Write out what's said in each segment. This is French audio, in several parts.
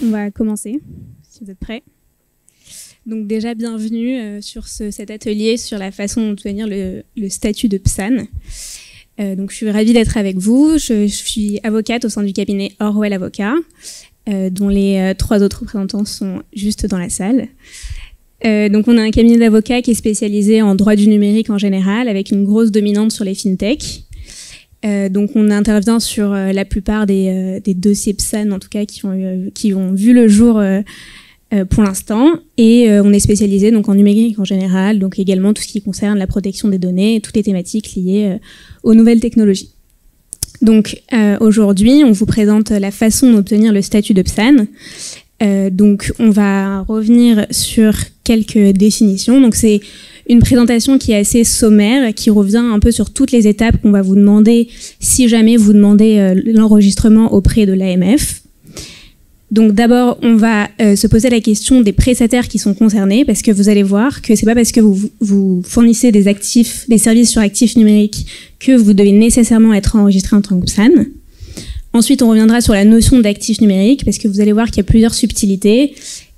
On va commencer, si vous êtes prêts. Donc déjà, bienvenue sur cet atelier sur la façon d'obtenir le statut de PSAN. Donc je suis ravie d'être avec vous. Je suis avocate au sein du cabinet Orwell Avocat, dont les 3 autres représentants sont juste dans la salle. Donc on a un cabinet d'avocats qui est spécialisé en droit du numérique en général, avec une grosse dominante sur les fintechs. Donc on intervient sur la plupart des dossiers PSAN, en tout cas qui ont vu le jour pour l'instant, et on est spécialisé donc en numérique en général, donc également tout ce qui concerne la protection des données et toutes les thématiques liées aux nouvelles technologies. Donc aujourd'hui, on vous présente la façon d'obtenir le statut de PSAN. Donc on va revenir sur quelques définitions. Donc c'est une présentation qui est assez sommaire, qui revient un peu sur toutes les étapes qu'on va vous demander si jamais vous demandez l'enregistrement auprès de l'AMF. Donc d'abord, on va se poser la question des prestataires qui sont concernés, parce que vous allez voir que c'est pas parce que vous fournissez des services sur actifs numériques que vous devez nécessairement être enregistré en tant que PSAN. Ensuite, on reviendra sur la notion d'actifs numériques, parce que vous allez voir qu'il y a plusieurs subtilités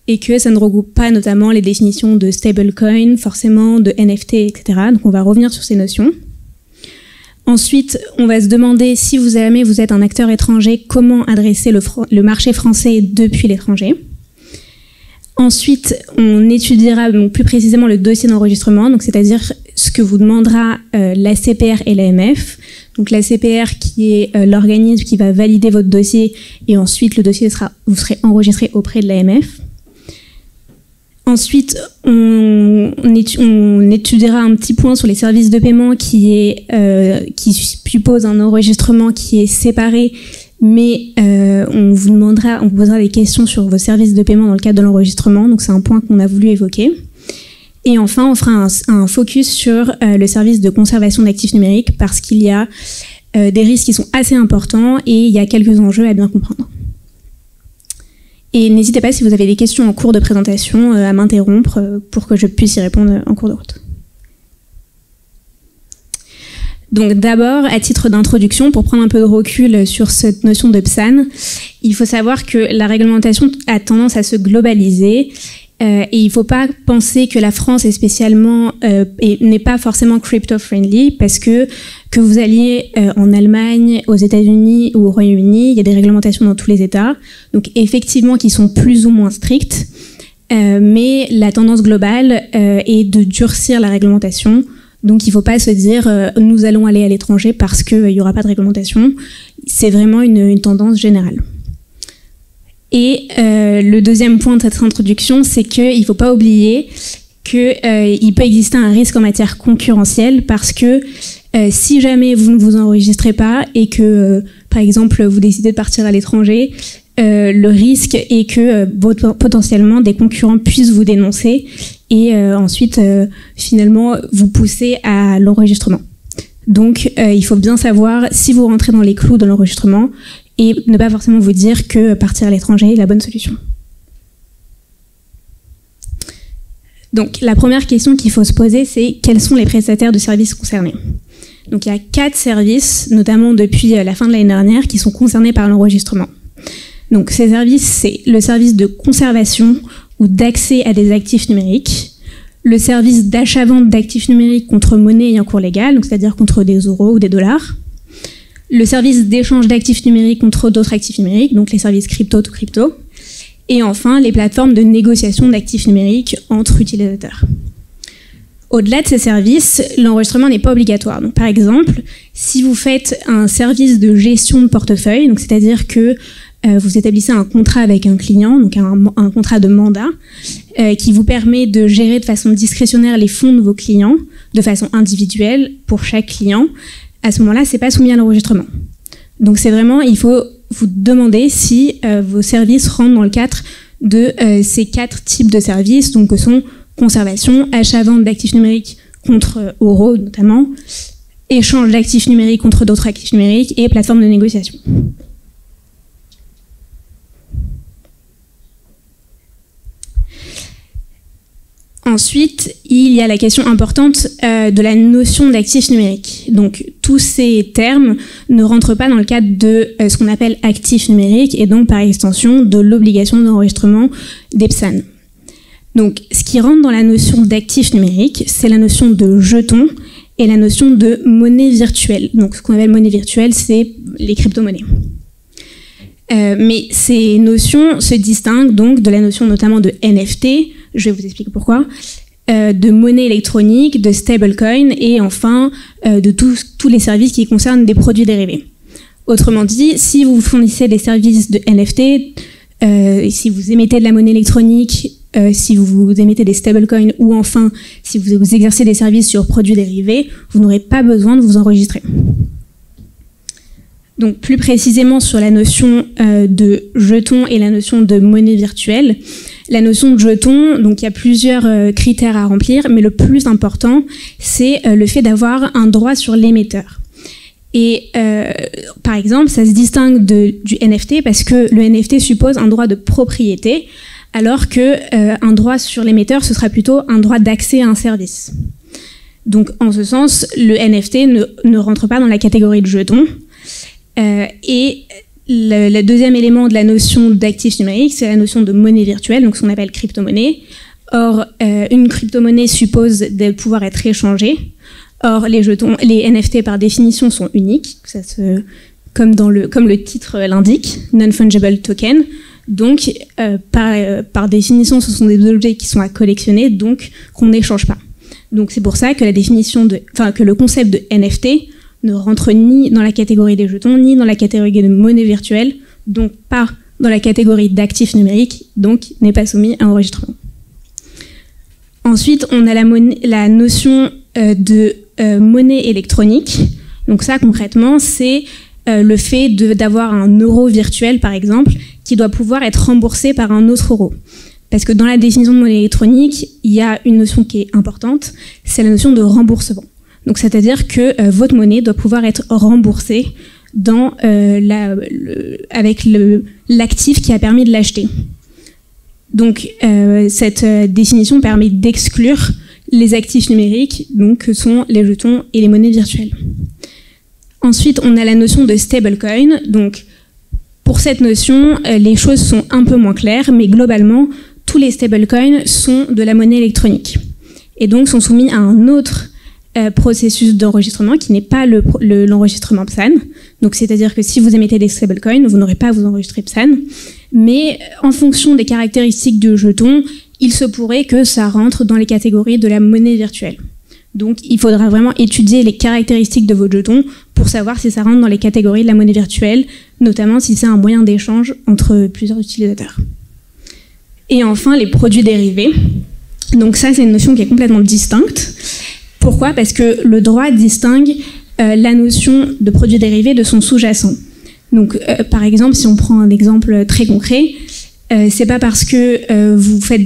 et que ça ne regroupe pas notamment les définitions de stablecoin, forcément, de NFT, etc. Donc on va revenir sur ces notions. Ensuite, on va se demander si vous êtes un acteur étranger, comment adresser le marché français depuis l'étranger. Ensuite, on étudiera donc plus précisément le dossier d'enregistrement, donc c'est-à-dire ce que vous demandera l'ACPR et l'AMF. Donc l'ACPR qui est l'organisme qui va valider votre dossier, et ensuite le dossier vous serez enregistré auprès de l'AMF. Ensuite, on étudiera un petit point sur les services de paiement qui suppose un enregistrement qui est séparé, mais on vous posera des questions sur vos services de paiement dans le cadre de l'enregistrement, donc c'est un point qu'on a voulu évoquer. Et enfin, on fera un focus sur le service de conservation d'actifs numériques, parce qu'il y a des risques qui sont assez importants et il y a quelques enjeux à bien comprendre. Et n'hésitez pas, si vous avez des questions en cours de présentation, à m'interrompre pour que je puisse y répondre en cours de route. Donc d'abord, à titre d'introduction, pour prendre un peu de recul sur cette notion de PSAN, il faut savoir que la réglementation a tendance à se globaliser. Et il ne faut pas penser que la France est spécialement n'est pas forcément crypto-friendly, parce que vous alliez en Allemagne, aux États-Unis ou au Royaume-Uni, il y a des réglementations dans tous les États, donc effectivement qui sont plus ou moins strictes, mais la tendance globale est de durcir la réglementation. Donc il ne faut pas se dire nous allons aller à l'étranger parce qu'il n'y aura pas de réglementation. C'est vraiment une tendance générale. Et le deuxième point de cette introduction, c'est qu'il ne faut pas oublier qu'il peut exister un risque en matière concurrentielle, parce que si jamais vous ne vous enregistrez pas et que, par exemple, vous décidez de partir à l'étranger, le risque est que potentiellement des concurrents puissent vous dénoncer et ensuite, finalement, vous pousser à l'enregistrement. Donc, il faut bien savoir si vous rentrez dans les clous de l'enregistrement, et ne pas forcément vous dire que partir à l'étranger est la bonne solution. Donc la première question qu'il faut se poser, c'est quels sont les prestataires de services concernés. Donc il y a 4 services, notamment depuis la fin de l'année dernière, qui sont concernés par l'enregistrement. Donc ces services, c'est le service de conservation ou d'accès à des actifs numériques, le service d'achat-vente d'actifs numériques contre monnaie ayant cours légal, donc c'est-à-dire contre des euros ou des dollars, le service d'échange d'actifs numériques contre d'autres actifs numériques, donc les services crypto to crypto, et enfin les plateformes de négociation d'actifs numériques entre utilisateurs. Au-delà de ces services, l'enregistrement n'est pas obligatoire. Donc, par exemple, si vous faites un service de gestion de portefeuille, donc c'est-à-dire que vous établissez un contrat avec un client, donc un contrat de mandat, qui vous permet de gérer de façon discrétionnaire les fonds de vos clients, de façon individuelle pour chaque client, à ce moment-là, c'est pas soumis à l'enregistrement. Donc c'est vraiment, il faut vous demander si vos services rentrent dans le cadre de ces 4 types de services, donc que sont conservation, achat-vente d'actifs numériques contre euros notamment, échange d'actifs numériques contre d'autres actifs numériques et plateforme de négociation. Ensuite, il y a la question importante de la notion d'actif numérique. Donc, tous ces termes ne rentrent pas dans le cadre de ce qu'on appelle actif numérique et donc, par extension, de l'obligation d'enregistrement des PSAN. Donc, ce qui rentre dans la notion d'actif numérique, c'est la notion de jeton et la notion de monnaie virtuelle. Donc, ce qu'on appelle monnaie virtuelle, c'est les crypto-monnaies. Mais ces notions se distinguent donc de la notion notamment de NFT, je vais vous expliquer pourquoi, de monnaie électronique, de stablecoin et enfin de tous les services qui concernent des produits dérivés. Autrement dit, si vous fournissez des services de NFT, si vous émettez de la monnaie électronique, si vous émettez des stablecoins ou enfin si vous exercez des services sur produits dérivés, vous n'aurez pas besoin de vous enregistrer. Donc plus précisément sur la notion de jeton et la notion de monnaie virtuelle. La notion de jeton, donc il y a plusieurs critères à remplir, mais le plus important, c'est le fait d'avoir un droit sur l'émetteur. Et par exemple, ça se distingue du NFT parce que le NFT suppose un droit de propriété, alors qu'un droit sur l'émetteur, ce sera plutôt un droit d'accès à un service. Donc en ce sens, le NFT ne rentre pas dans la catégorie de jeton. Et le deuxième élément de la notion d'actif numérique, c'est la notion de monnaie virtuelle, donc ce qu'on appelle crypto-monnaie. Or, une crypto-monnaie suppose de pouvoir être échangée. Or, les NFT par définition sont uniques, comme le titre l'indique, non-fungible token. Donc, par définition, ce sont des objets qui sont à collectionner, donc qu'on n'échange pas. Donc, c'est pour ça que que le concept de NFT ne rentre ni dans la catégorie des jetons, ni dans la catégorie de monnaie virtuelle, donc pas dans la catégorie d'actifs numériques, donc n'est pas soumis à enregistrement. Ensuite, on a la notion de monnaie électronique. Donc ça, concrètement, c'est le fait d'avoir un euro virtuel, par exemple, qui doit pouvoir être remboursé par un autre euro. Parce que dans la définition de monnaie électronique, il y a une notion qui est importante, c'est la notion de remboursement. Donc, c'est-à-dire que votre monnaie doit pouvoir être remboursée avec l'actif qui a permis de l'acheter. Donc, cette définition permet d'exclure les actifs numériques, donc que sont les jetons et les monnaies virtuelles. Ensuite, on a la notion de stablecoin. Donc, pour cette notion, les choses sont un peu moins claires, mais globalement, tous les stablecoins sont de la monnaie électronique et donc sont soumis à un autre processus d'enregistrement qui n'est pas l'enregistrement PSAN. Donc, c'est-à-dire que si vous émettez des stablecoins, vous n'aurez pas à vous enregistrer PSAN. Mais en fonction des caractéristiques du jeton, il se pourrait que ça rentre dans les catégories de la monnaie virtuelle. Donc, il faudra vraiment étudier les caractéristiques de vos jetons pour savoir si ça rentre dans les catégories de la monnaie virtuelle, notamment si c'est un moyen d'échange entre plusieurs utilisateurs. Et enfin, les produits dérivés. Donc ça, c'est une notion qui est complètement distincte. Pourquoi ? Parce que le droit distingue la notion de produit dérivé de son sous-jacent. Donc, par exemple, si on prend un exemple très concret, c'est pas parce que vous faites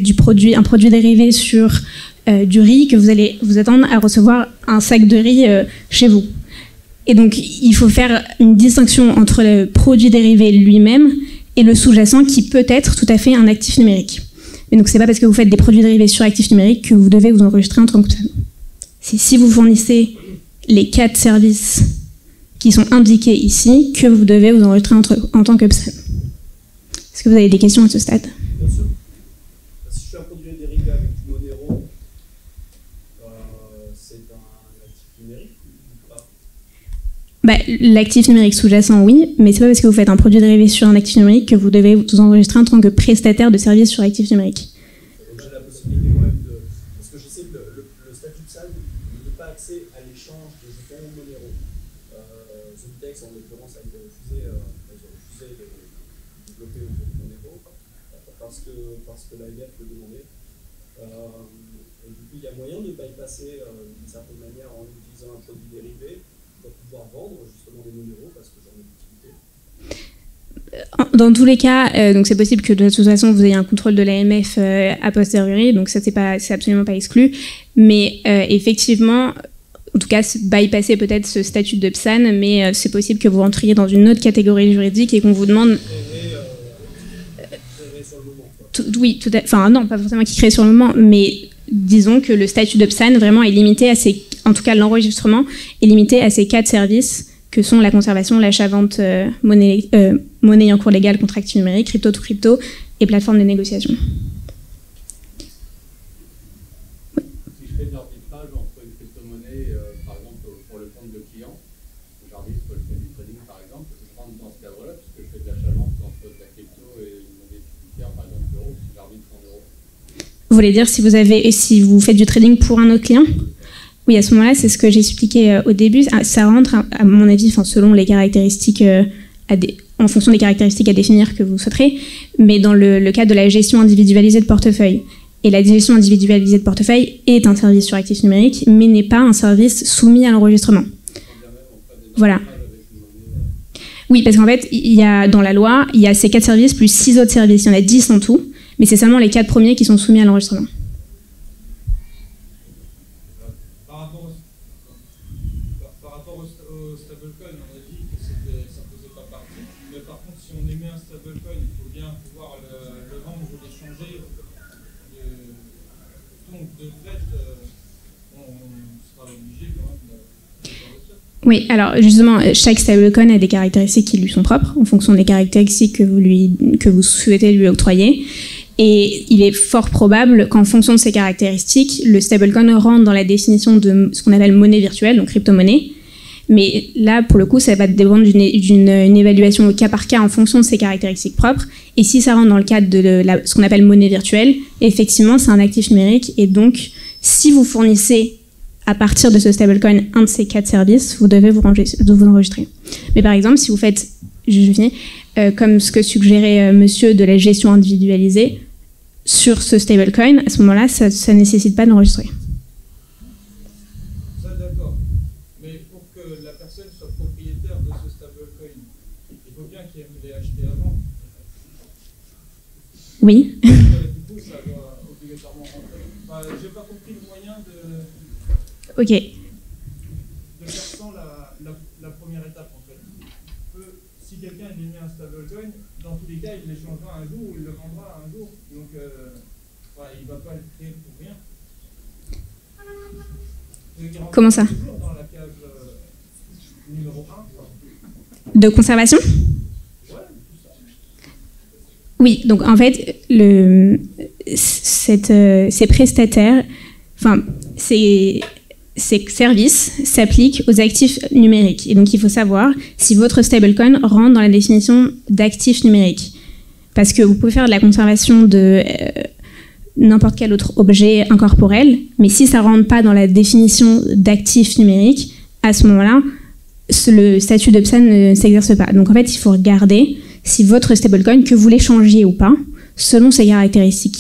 un produit dérivé sur du riz que vous allez vous attendre à recevoir un sac de riz chez vous. Et donc, il faut faire une distinction entre le produit dérivé lui-même et le sous-jacent qui peut être tout à fait un actif numérique. Et donc, c'est pas parce que vous faites des produits dérivés sur actifs numériques que vous devez vous enregistrer en tant que PSAN. Si vous fournissez les 4 services qui sont indiqués ici, que vous devez vous enregistrer en tant que PSAN. Est-ce que vous avez des questions à ce stade ? Bien sûr. Si je fais un produit dérivé avec du Monero, c'est un actif numérique ou pas ? L'actif numérique sous-jacent, oui, mais c'est pas parce que vous faites un produit dérivé sur un actif numérique que vous devez vous enregistrer en tant que prestataire de services sur actif numérique. Donc j'ai la possibilité quand même de... Parce que je sais que le statut PSAN ne donne pas accès à l'échange de jetons Monero. Zomtex, en l'occurrence, a refusé de développer autour de Monero parce que l'AMF le demandait. Et du coup, il y a moyen de bypasser d'une certaine manière en utilisant un produit dérivé pour pouvoir vendre justement des Monero parce que j'en ai l'utilité. Dans tous les cas, donc c'est possible que de toute façon vous ayez un contrôle de l'AMF a posteriori, donc ça c'est absolument pas exclu. Mais effectivement, en tout cas, bypasser peut-être ce statut de PSAN, mais c'est possible que vous rentriez dans une autre catégorie juridique et qu'on vous demande. Sur le moment, oui, enfin non, pas forcément qui crée sur le moment, mais disons que le statut de PSAN vraiment est limité à en tout cas l'enregistrement est limité à ces 4 services que sont la conservation, l'achat-vente, monnaie en cours légal, contrat actif numérique, crypto-to-crypto et plateforme de négociation. Oui. Si je fais de l'arbitrage entre une crypto-monnaie, par exemple pour le compte de client, j'arbitre, je fais du trading par exemple, je rentre dans ce cadre-là puisque je fais de l'achat-vente entre de la crypto et une monnaie fiduciaire, par exemple l'euro, si j'arbitre en euros. Vous voulez dire si vous faites du trading pour un autre client ? Oui, à ce moment-là, c'est ce que j'ai expliqué au début. Ça rentre, à mon avis, selon les caractéristiques, en fonction des caractéristiques à définir que vous souhaiterez, mais dans le cadre de la gestion individualisée de portefeuille. Et la gestion individualisée de portefeuille est un service sur actifs numériques, mais n'est pas un service soumis à l'enregistrement. Voilà. Oui, parce qu'en fait, dans la loi, il y a ces 4 services plus 6 autres services. Il y en a 10 en tout, mais c'est seulement les 4 premiers qui sont soumis à l'enregistrement. Oui, alors justement, chaque stablecoin a des caractéristiques qui lui sont propres, en fonction des caractéristiques que vous souhaitez lui octroyer. Et il est fort probable qu'en fonction de ces caractéristiques, le stablecoin rentre dans la définition de ce qu'on appelle monnaie virtuelle, donc crypto-monnaie. Mais là, pour le coup, ça va dépendre d'une évaluation au cas par cas en fonction de ses caractéristiques propres. Et si ça rentre dans le cadre de ce qu'on appelle monnaie virtuelle, effectivement, c'est un actif numérique. Et donc, si vous fournissez à partir de ce stablecoin un de ces 4 services, vous devez vous enregistrer. Mais par exemple, si vous faites, je finis, comme ce que suggérait monsieur de la gestion individualisée sur ce stablecoin, à ce moment-là, ça ne nécessite pas d'enregistrer. Ça, d'accord. Mais pour que la personne soit propriétaire de ce stablecoin, il faut bien qu'elle l'ait acheté avant. Oui. Du coup, ça doit obligatoirement rentrer. Enfin, j'ai pas compris le moyen de... Ok. De faire sans la première étape, en fait. Si quelqu'un a mis un stablecoin, dans tous les cas, il l'échangera un jour ou il le vendra un jour. Donc, il ne va pas le créer pour rien. Comment ça ? Toujours dans la case numéro 1. De conservation ? Ouais, tout ça. Oui, donc en fait, ces prestataires, enfin, ces services s'appliquent aux actifs numériques. Et donc, il faut savoir si votre stablecoin rentre dans la définition d'actifs numériques. Parce que vous pouvez faire de la conservation de n'importe quel autre objet incorporel, mais si ça ne rentre pas dans la définition d'actifs numériques, à ce moment-là, le statut de PSAN ne s'exerce pas. Donc, en fait, il faut regarder si votre stablecoin, que vous l'échangiez ou pas, selon ses caractéristiques,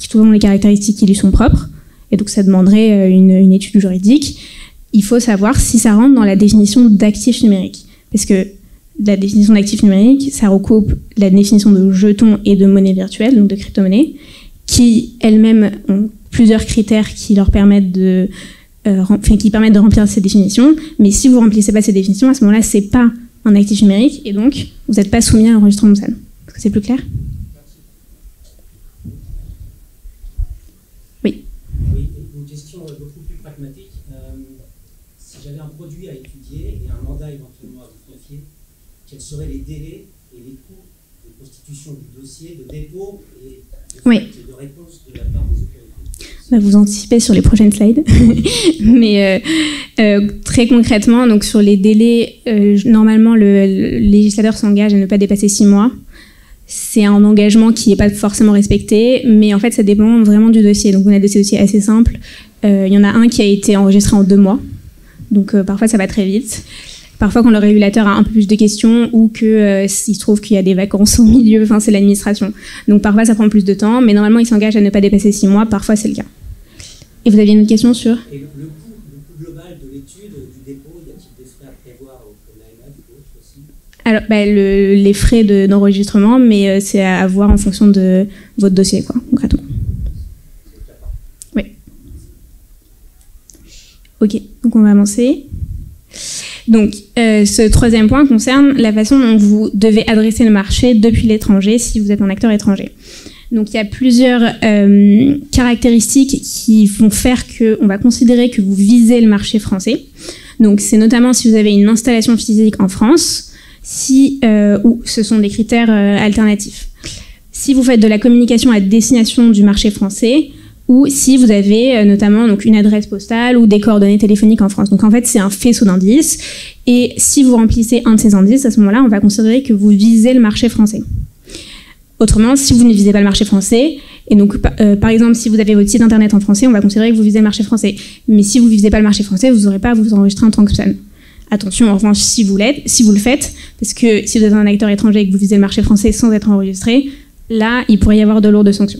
selon les caractéristiques qui lui sont propres, et donc ça demanderait une étude juridique, il faut savoir si ça rentre dans la définition d'actifs numériques. Parce que la définition d'actifs numériques, ça recoupe la définition de jetons et de monnaie virtuelle, donc de crypto-monnaie, qui elles-mêmes ont plusieurs critères qui leur permettent de remplir ces définitions. Mais si vous ne remplissez pas ces définitions, à ce moment-là, ce n'est pas un actif numérique, et donc vous n'êtes pas soumis à l'enregistrement PSAN. Est-ce que c'est plus clair ? Oui. Oui, une question beaucoup plus pragmatique. Si j'avais un produit à étudier et un mandat éventuellement à vous confier, quels seraient les délais et les coûts de constitution du dossier, de dépôt et de réponse de la part des autorités ? Vous anticipez sur les prochaines slides. Mais très concrètement, donc sur les délais, normalement, le législateur s'engage à ne pas dépasser 6 mois. C'est un engagement qui n'est pas forcément respecté, mais en fait, ça dépend vraiment du dossier. Donc, on a des dossiers assez simples. Il y en a un qui a été enregistré en 2 mois. Donc, parfois, ça va très vite. Parfois, quand le régulateur a un peu plus de questions ou qu'il se trouve qu'il y a des vacances au milieu, c'est l'administration. Donc, parfois, ça prend plus de temps, mais normalement, il s'engage à ne pas dépasser 6 mois. Parfois, c'est le cas. Et vous aviez une autre question sur ? Et le coût global de l'étude, du dépôt, y a-t-il des frais à prévoir auprès de l'AMF ou autre aussi ? Alors, les frais d'enregistrement, mais c'est à voir en fonction de votre dossier, concrètement. Oui. Ok, donc on va avancer. Donc, ce troisième point concerne la façon dont vous devez adresser le marché depuis l'étranger si vous êtes un acteur étranger. Donc il y a plusieurs caractéristiques qui vont faire qu'on va considérer que vous visez le marché français. Donc c'est notamment si vous avez une installation physique en France, ou ce sont des critères alternatifs. Si vous faites de la communication à destination du marché français, ou si vous avez notamment donc, une adresse postale ou des coordonnées téléphoniques en France. Donc en fait, c'est un faisceau d'indices. Et si vous remplissez un de ces indices, à ce moment-là, on va considérer que vous visez le marché français. Autrement, si vous ne visez pas le marché français, et donc par exemple, si vous avez votre site internet en français, on va considérer que vous visez le marché français. Mais si vous ne visez pas le marché français, vous n'aurez pas à vous enregistrer en tant que PSAN. Attention, en revanche, si vous le faites, parce que si vous êtes un acteur étranger et que vous visez le marché français sans être enregistré, là, il pourrait y avoir de lourdes sanctions.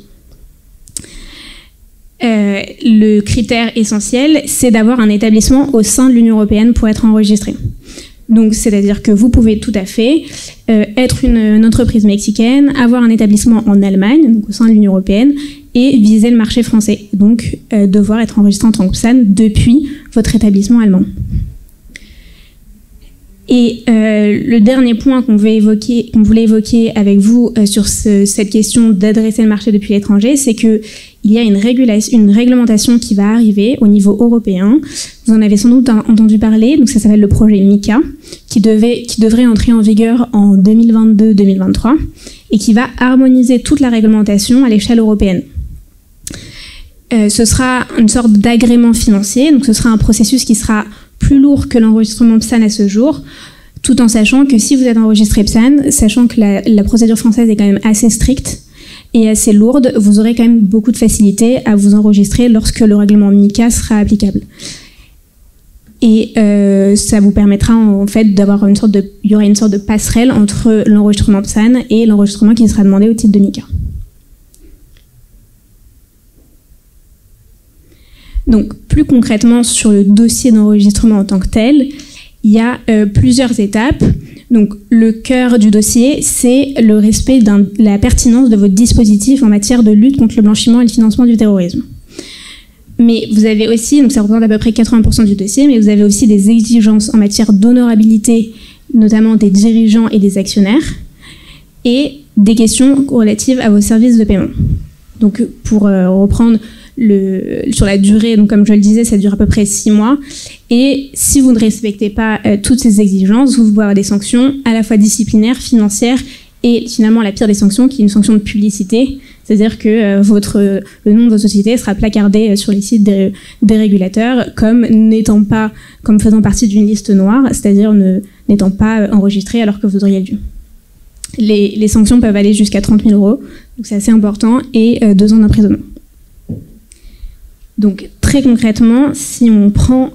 Le critère essentiel, c'est d'avoir un établissement au sein de l'Union européenne pour être enregistré. Donc, c'est-à-dire que vous pouvez tout à fait être une entreprise mexicaine, avoir un établissement en Allemagne, donc au sein de l'Union européenne, et viser le marché français. Donc, devoir être enregistré en tant que PSAN depuis votre établissement allemand. Et le dernier point qu'on voulait évoquer avec vous sur cette question d'adresser le marché depuis l'étranger, c'est qu'il y a une réglementation qui va arriver au niveau européen. Vous en avez sans doute entendu parler, donc ça s'appelle le projet MiCA, qui devrait entrer en vigueur en 2022-2023 et qui va harmoniser toute la réglementation à l'échelle européenne. Ce sera une sorte d'agrément financier, donc ce sera un processus qui sera plus lourd que l'enregistrement PSAN à ce jour, tout en sachant que si vous êtes enregistré PSAN, sachant que la procédure française est quand même assez stricte et assez lourde, vous aurez quand même beaucoup de facilité à vous enregistrer lorsque le règlement MiCA sera applicable. Et ça vous permettra en fait d'avoir il y aura une sorte de passerelle entre l'enregistrement PSAN et l'enregistrement qui sera demandé au titre de MiCA. Donc, plus concrètement, sur le dossier d'enregistrement en tant que tel, il y a plusieurs étapes. Donc, le cœur du dossier, c'est le respect de la pertinence de votre dispositif en matière de lutte contre le blanchiment et le financement du terrorisme. Mais vous avez aussi, donc ça représente à peu près 80% du dossier, mais vous avez aussi des exigences en matière d'honorabilité, notamment des dirigeants et des actionnaires, et des questions relatives à vos services de paiement. Donc, pour reprendre sur la durée, donc comme je le disais, ça dure à peu près 6 mois. Et si vous ne respectez pas toutes ces exigences, vous pouvez avoir des sanctions à la fois disciplinaires, financières et finalement la pire des sanctions, qui est une sanction de publicité. C'est-à-dire que le nom de votre société sera placardé sur les sites des régulateurs comme faisant partie d'une liste noire, c'est-à-dire n'étant pas enregistré alors que vous auriez dû. Les sanctions peuvent aller jusqu'à 30 000 €, donc c'est assez important, et 2 ans d'emprisonnement. Donc très concrètement, si on prend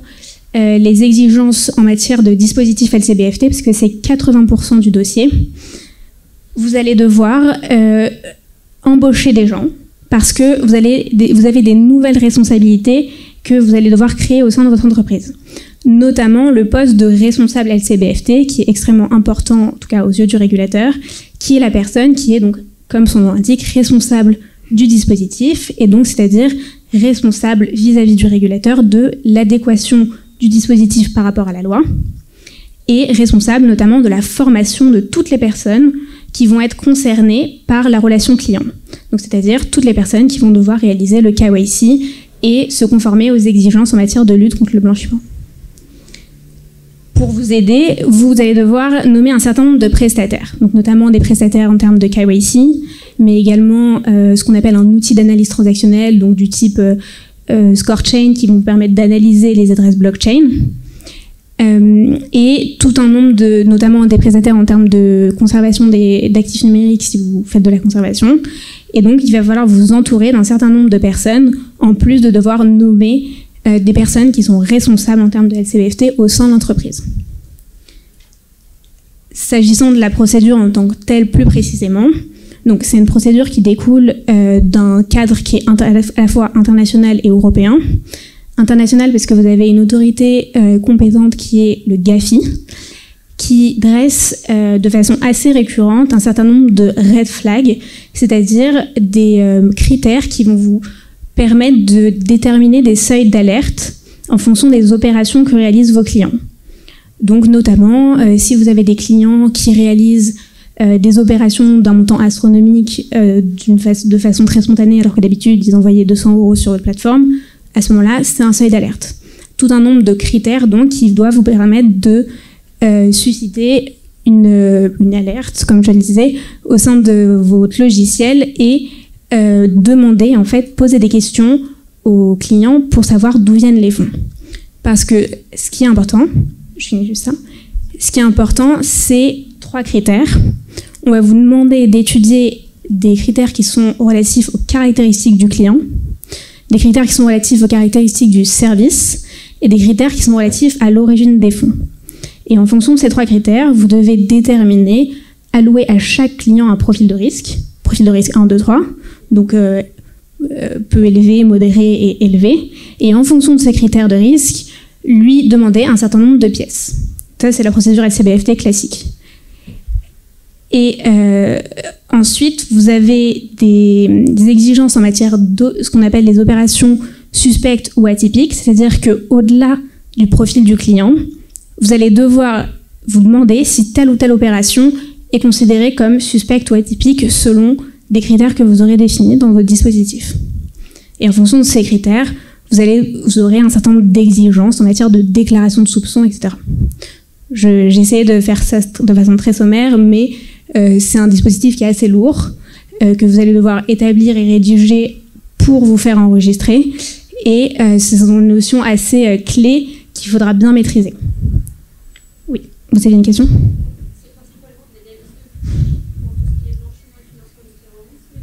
les exigences en matière de dispositifs LCBFT, parce que c'est 80% du dossier, vous allez devoir embaucher des gens, parce que vous avez des nouvelles responsabilités que vous allez devoir créer au sein de votre entreprise. Notamment le poste de responsable LCBFT, qui est extrêmement important, en tout cas aux yeux du régulateur, qui est la personne qui est donc, comme son nom l'indique, responsable du dispositif, et donc c'est-à-dire responsable vis-à-vis du régulateur de l'adéquation du dispositif par rapport à la loi, et responsable notamment de la formation de toutes les personnes qui vont être concernées par la relation client. Donc c'est-à-dire toutes les personnes qui vont devoir réaliser le KYC et se conformer aux exigences en matière de lutte contre le blanchiment. Pour vous aider, vous allez devoir nommer un certain nombre de prestataires, donc notamment des prestataires en termes de KYC, mais également ce qu'on appelle un outil d'analyse transactionnelle, donc du type ScoreChain, qui vont vous permettre d'analyser les adresses blockchain, et tout un nombre notamment des prestataires en termes de conservation d'actifs numériques si vous faites de la conservation. Et donc, il va falloir vous entourer d'un certain nombre de personnes, en plus de devoir nommer des personnes qui sont responsables en termes de LCBFT au sein de l'entreprise. S'agissant de la procédure en tant que telle plus précisément, donc c'est une procédure qui découle d'un cadre qui est à la fois international et européen. International parce que vous avez une autorité compétente qui est le GAFI, qui dresse de façon assez récurrente un certain nombre de red flags, c'est-à-dire des critères qui vont vous permettre de déterminer des seuils d'alerte en fonction des opérations que réalisent vos clients. Donc notamment, si vous avez des clients qui réalisent des opérations d'un montant astronomique de façon très spontanée, alors que d'habitude, ils envoyaient 200 € sur votre plateforme, à ce moment-là, c'est un seuil d'alerte. Tout un nombre de critères, donc, qui doivent vous permettre de susciter une alerte, comme je le disais, au sein de votre logiciel et demander, en fait, poser des questions aux clients pour savoir d'où viennent les fonds. Parce que ce qui est important, je finis juste ça, ce qui est important, c'est 3 critères. On va vous demander d'étudier des critères qui sont relatifs aux caractéristiques du client, des critères qui sont relatifs aux caractéristiques du service et des critères qui sont relatifs à l'origine des fonds. Et en fonction de ces 3 critères, vous devez déterminer, allouer à chaque client un profil de risque 1, 2, 3, donc peu élevé, modéré et élevé, et en fonction de ces critères de risque, lui demander un certain nombre de pièces. Ça, c'est la procédure LCBFT classique. Et ensuite, vous avez des exigences en matière de ce qu'on appelle les opérations suspectes ou atypiques, c'est-à-dire qu'au-delà du profil du client, vous allez devoir vous demander si telle ou telle opération est considérée comme suspecte ou atypique selon des critères que vous aurez définis dans votre dispositif. Et en fonction de ces critères, vous aurez un certain nombre d'exigences en matière de déclaration de soupçons, etc. J'essaie de faire ça de façon très sommaire, mais c'est un dispositif qui est assez lourd, que vous allez devoir établir et rédiger pour vous faire enregistrer. Et ce sont des notions assez clés qu'il faudra bien maîtriser. Oui, vous avez une question ? C'est principalement des risques pour tout ce qui est blanchiment et financement du terrorisme,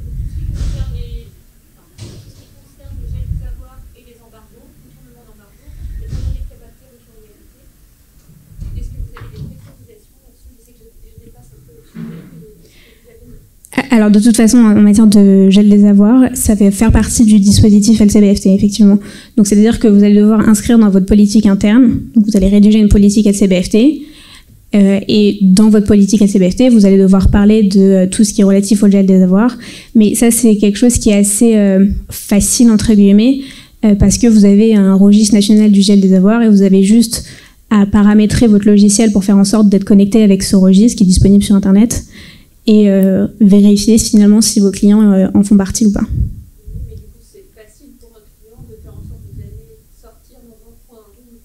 mais pour tout ce qui concerne le gel des avoirs et les embargos, le contournement d'embargos, et dans les territorialité, est-ce que vous avez des préconisations là-dessus? Je sais que je dépasse un peu le sujet, mais alors de toute façon, en matière de gel des avoirs, ça fait faire partie du dispositif LCBFT, effectivement. Donc c'est-à-dire que vous allez devoir inscrire dans votre politique interne, donc vous allez rédiger une politique LCBFT, et dans votre politique LCBFT, vous allez devoir parler de tout ce qui est relatif au gel des avoirs. Mais ça, c'est quelque chose qui est assez facile, entre guillemets, parce que vous avez un registre national du gel des avoirs et vous avez juste à paramétrer votre logiciel pour faire en sorte d'être connecté avec ce registre qui est disponible sur Internet et vérifier finalement si vos clients en font partie ou pas. du coup, c'est facile pour notre client de faire en sorte que vous allez sortir dans un point où,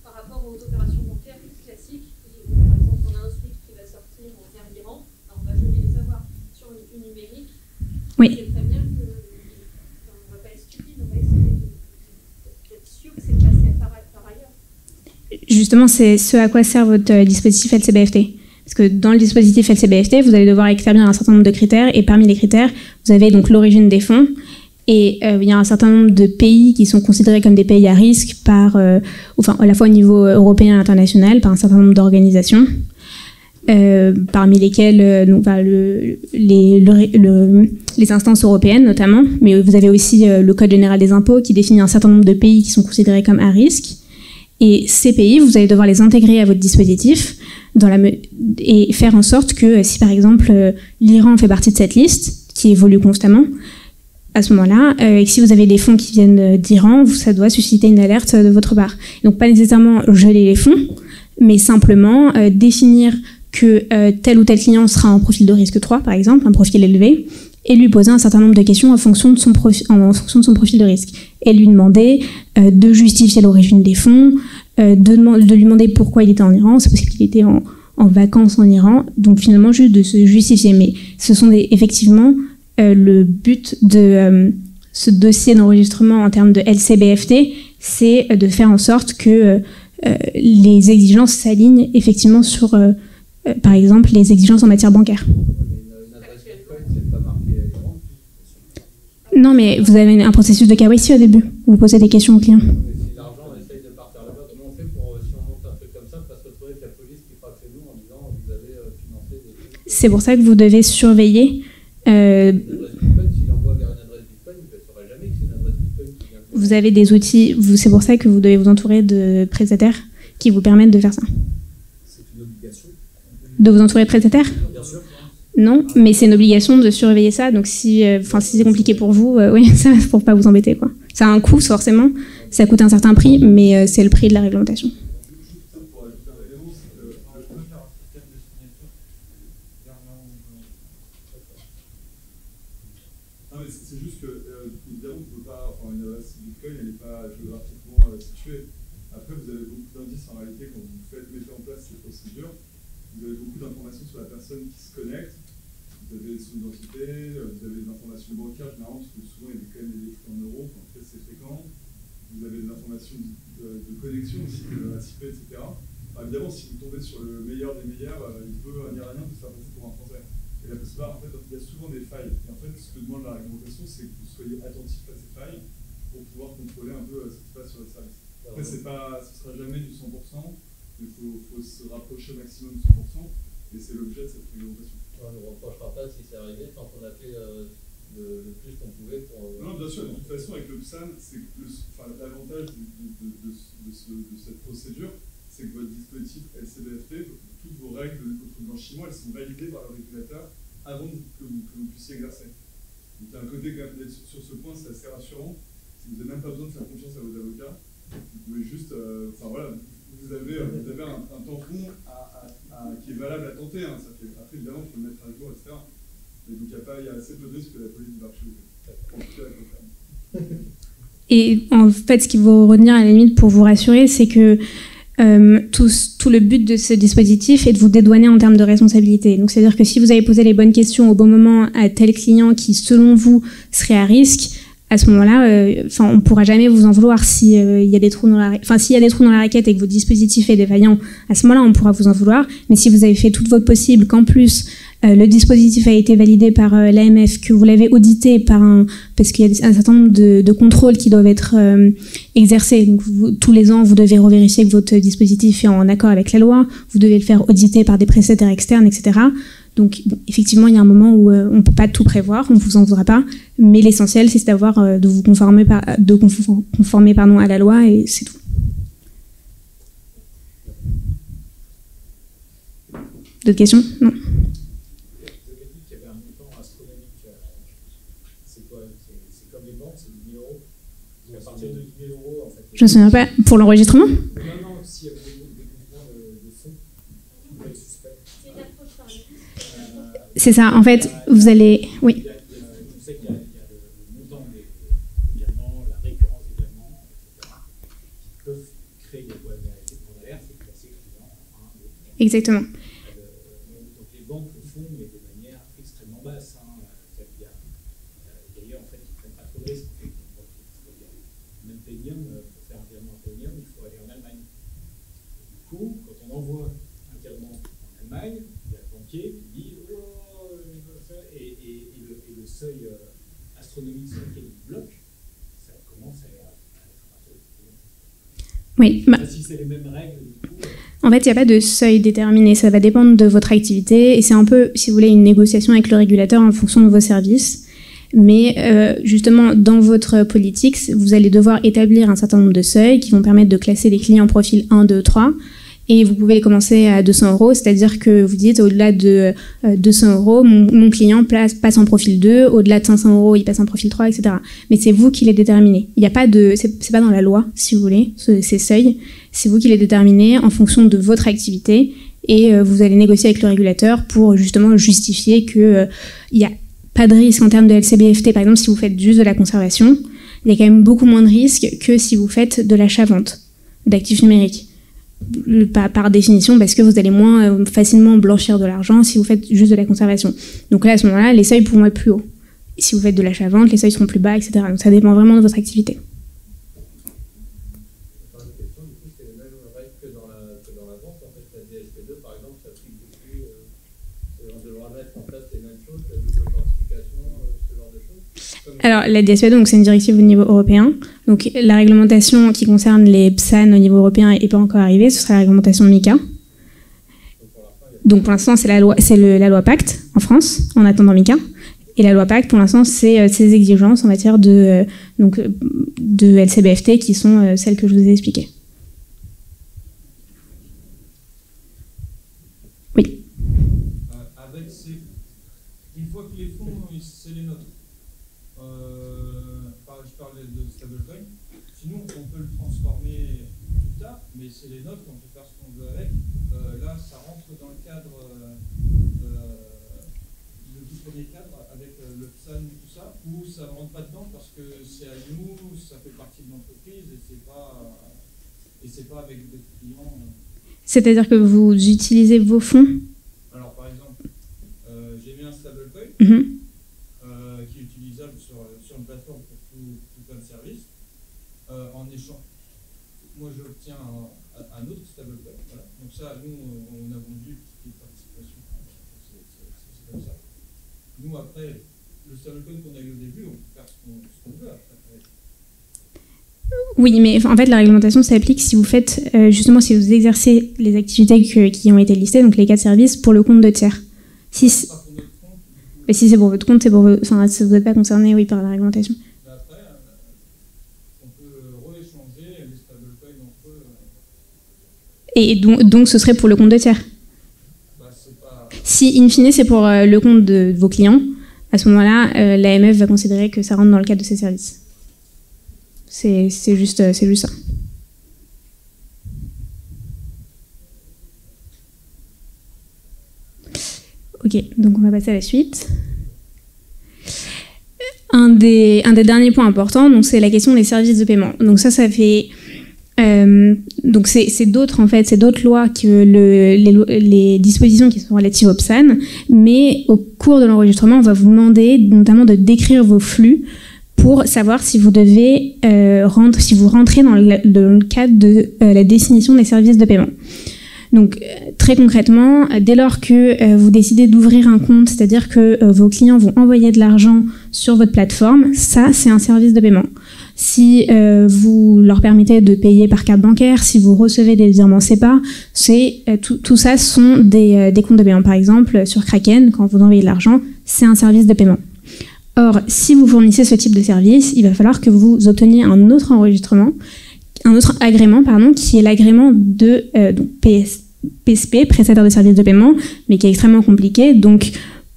par rapport aux opérations bancaires classiques, par exemple, on a un SWIFT qui va sortir vers l'Iran, on va geler les avoirs sur une numérique. Oui. C'est très bien que, on ne va pas être stupide, on va essayer d'être sûr que c'est passé par ailleurs. Justement, c'est ce à quoi sert votre dispositif LCBFT. Parce que dans le dispositif LCBFT, vous allez devoir établir un certain nombre de critères, et parmi les critères, vous avez donc l'origine des fonds, et il y a un certain nombre de pays qui sont considérés comme des pays à risque par, enfin, à la fois au niveau européen et international, par un certain nombre d'organisations, parmi lesquelles donc, les instances européennes notamment, mais vous avez aussi le Code général des impôts qui définit un certain nombre de pays qui sont considérés comme à risque. Et ces pays, vous allez devoir les intégrer à votre dispositif et faire en sorte que si par exemple l'Iran fait partie de cette liste, qui évolue constamment, à ce moment-là, et que si vous avez des fonds qui viennent d'Iran, ça doit susciter une alerte de votre part. Donc pas nécessairement geler les fonds, mais simplement définir que tel ou tel client sera en profil de risque 3, par exemple, un profil élevé, et lui poser un certain nombre de questions en fonction de son profil de risque. Et lui demander de justifier l'origine des fonds, de lui demander pourquoi il était en Iran, c'est possible qu'il était en vacances en Iran, donc finalement juste de se justifier. Mais ce sont effectivement le but de ce dossier d'enregistrement en termes de LCBFT, c'est de faire en sorte que les exigences s'alignent effectivement sur, par exemple, les exigences en matière bancaire. Non, mais vous avez un processus de KYC au début. Vous posez des questions aux clients. Mais si l'argent essaye de partir là-bas, comment on fait pour, si on monte un truc comme ça, pas se retrouver avec la police qui frappe chez nous en disant vous avez financé des trucs. C'est pour ça que vous devez surveiller. L'adresse Bitcoin, s'il envoie vers une adresse Bitcoin, il ne saura jamais que c'est une adresse Bitcoin qui vient. Vous avez des outils. C'est pour ça que vous devez vous entourer de prestataires qui vous permettent de faire ça. C'est une obligation. De vous entourer de prestataires ? Bien sûr. Non, mais c'est une obligation de surveiller ça. Donc si c'est compliqué pour vous, oui, ça va pour pas vous embêter, quoi. Ça a un coût forcément. Ça coûte un certain prix, mais c'est le prix de la réglementation. Pour ajouter un élément, c'est que je peux faire un système de signature. Non, mais c'est juste que, évidemment, on peut pas, enfin, une adresse Bitcoin, elle n'est pas géographiquement située. Après, vous avez beaucoup d'indices en réalité quand vous mettez en place ces procédures. Vous avez beaucoup d'informations sur la personne qui se connecte. Vous avez son identité, vous avez des informations bancaires, généralement, parce que souvent, il y a quand même des flux en euros, en fait, c'est fréquent. Vous avez des informations de connexion aussi, de la IP, etc. Alors, évidemment, si vous tombez sur le meilleur des meilleurs, il peut, un Iranien peut se faire passer pour un Français. Et la plupart, en fait, il y a souvent des failles. Et en fait, ce que demande la réglementation, c'est que vous soyez attentif à ces failles pour pouvoir contrôler un peu ce qui se passe sur le service. Après, ce ne sera jamais du 100%, mais il faut se rapprocher au maximum de 100%, et c'est l'objet de cette réglementation. On ne reprochera pas si c'est arrivé tant qu'on a fait le plus qu'on pouvait pour... Non, bien sûr, de toute façon, avec le PSAN, l'avantage de cette procédure, c'est que votre dispositif LCBFT, toutes vos règles de lutte contre le blanchiment, elles sont validées par le régulateur avant que vous puissiez exercer. Donc il y a un côté quand même sur ce point, c'est assez rassurant. Si vous n'avez même pas besoin de faire confiance à vos avocats, vous pouvez juste, vous avez un tampon qui est valable à tenter. Hein. Après, évidemment, il faut le mettre à jour, etc. Et donc il y a assez peu de risques que la police débarque chez vous. En tout cas, à court terme. Et en fait, ce qu'il faut retenir à la limite pour vous rassurer, c'est que tout le but de ce dispositif est de vous dédouaner en termes de responsabilité. Donc, c'est-à-dire que si vous avez posé les bonnes questions au bon moment à tel client qui, selon vous, serait à risque, à ce moment-là, on ne pourra jamais vous en vouloir s'il y a des trous dans la raquette et que votre dispositif est défaillant. À ce moment-là, on pourra vous en vouloir. Mais si vous avez fait tout votre possible, qu'en plus le dispositif a été validé par l'AMF, que vous l'avez audité parce qu'il y a un certain nombre de contrôles qui doivent être exercés. Donc tous les ans, vous devez revérifier que votre dispositif est en accord avec la loi. Vous devez le faire auditer par des prestataires externes, etc. Donc, bon, effectivement, il y a un moment où on ne peut pas tout prévoir, on ne vous en voudra pas, mais l'essentiel, c'est de vous conformer à la loi, et c'est tout. D'autres questions? Non. Vous avez dit qu'il y avait un montant astronomique. C'est quoi? C'est comme les banques, c'est 10 000 euros. À partir de 10 000 euros, en fait. Je ne me souviens pas. Pour l'enregistrement? Non, s'il y avait des mouvements de fonds qui pouvaient être suspects. C'est une approche par les C'est ça, en fait, vous allez... Oui. Je sais qu'il y a le montant des virements, la récurrence des virements, etc., qui peuvent créer des points d'alerte et classer le client en 1, 2, 3. Exactement. Donc les banques le font, mais de manière extrêmement basse. D'ailleurs, en fait, ils ne prennent pas trop de risques. Même Paynium, pour faire un virement à Paynium, il faut aller en Allemagne. Du coup, quand on envoie un virement en Allemagne, il y a le banquier qui dit et le seuil astronomique sur lequel il bloque, ça commence à être un peu. Oui. Si c'est les mêmes règles, du coup. En fait, il n'y a pas de seuil déterminé, ça va dépendre de votre activité, et c'est un peu, si vous voulez, une négociation avec le régulateur en fonction de vos services. Mais justement, dans votre politique, vous allez devoir établir un certain nombre de seuils qui vont permettre de classer les clients en profil 1, 2, 3. Et vous pouvez commencer à 200 €, c'est-à-dire que vous dites au-delà de 200 €, mon client passe en profil 2, au-delà de 500 €, il passe en profil 3, etc. Mais c'est vous qui les déterminez. Il n'y a pas c'est pas dans la loi, si vous voulez, ces seuils. C'est vous qui les déterminez en fonction de votre activité, et vous allez négocier avec le régulateur pour justement justifier que il n'y a pas de risque en termes de LCBFT. Par exemple, si vous faites juste de la conservation, il y a quand même beaucoup moins de risques que si vous faites de l'achat-vente d'actifs numériques. Par définition, parce que vous allez moins facilement blanchir de l'argent si vous faites juste de la conservation. Donc là, à ce moment-là, les seuils pourront être plus hauts. Et si vous faites de l'achat-vente, les seuils seront plus bas, etc. Donc ça dépend vraiment de votre activité. Enfin, une question, du coup, c'est les mêmes règles que dans la vente. En fait, la DSP2, par exemple, ça applique dessus. On devra mettre en place les mêmes choses, la double authentification, ce genre de choses. Alors, la DSP2, donc, c'est une directive au niveau européen. Donc, la réglementation qui concerne les PSAN au niveau européen n'est pas encore arrivée. Ce sera la réglementation MiCA. Donc, pour l'instant, c'est la loi Pacte en France, en attendant MiCA. Et la loi Pacte, pour l'instant, c'est ces exigences en matière de LCBFT qui sont celles que je vous ai expliquées. Oui. Une fois que les fonds, c'est les nôtres. Je parlais de stablecoin. Sinon, on peut le transformer plus tard, mais c'est les nôtres, on peut faire ce qu'on veut avec. Là, ça rentre dans le cadre de toute premier cadre avec le PSAN et tout ça, ou ça ne rentre pas dedans parce que c'est à nous, ça fait partie de l'entreprise et c'est pas avec des clients. C'est-à-dire que vous utilisez vos fonds? Alors par exemple, j'ai mis un stablecoin qui est utilisable sur une plateforme pour tout plein de services. En échange, moi j'obtiens un autre stablecoin. Voilà. Donc ça, nous, on a vendu une petite participation. C'est comme ça. Nous, après, le stablecoin qu'on a eu au début, on peut faire ce qu'on veut après. Oui, mais en fait, la réglementation s'applique si vous faites, justement, si vous exercez les activités qui ont été listées, donc les 4 services, pour le compte de tiers. Si c'est pour votre compte, c'est pour votre... Enfin, si vous n'êtes pas concerné, oui, par la réglementation. Mais après, on peut rééchanger les stablecoins entre eux. Et donc, ce serait pour le compte de tiers. Si, in fine, c'est pour le compte de vos clients, à ce moment-là, l'AMF va considérer que ça rentre dans le cadre de ses services. C'est juste ça. Ok, donc on va passer à la suite. Un des derniers points importants, donc c'est la question des services de paiement. Donc ça fait... donc c'est d'autres lois que les dispositions qui sont relatives au PSAN, mais au cours de l'enregistrement, on va vous demander notamment de décrire vos flux pour savoir si vous devez si vous rentrez dans le cadre de la définition des services de paiement. Donc très concrètement, dès lors que vous décidez d'ouvrir un compte, c'est-à-dire que vos clients vont envoyer de l'argent sur votre plateforme, ça c'est un service de paiement. Si vous leur permettez de payer par carte bancaire, si vous recevez des virements SEPA, tout ça sont des comptes de paiement. Par exemple, sur Kraken, quand vous envoyez de l'argent, c'est un service de paiement. Or, si vous fournissez ce type de service, il va falloir que vous obteniez un autre agrément, qui est l'agrément de PSP, prestataire de services de paiement, mais qui est extrêmement compliqué. Donc,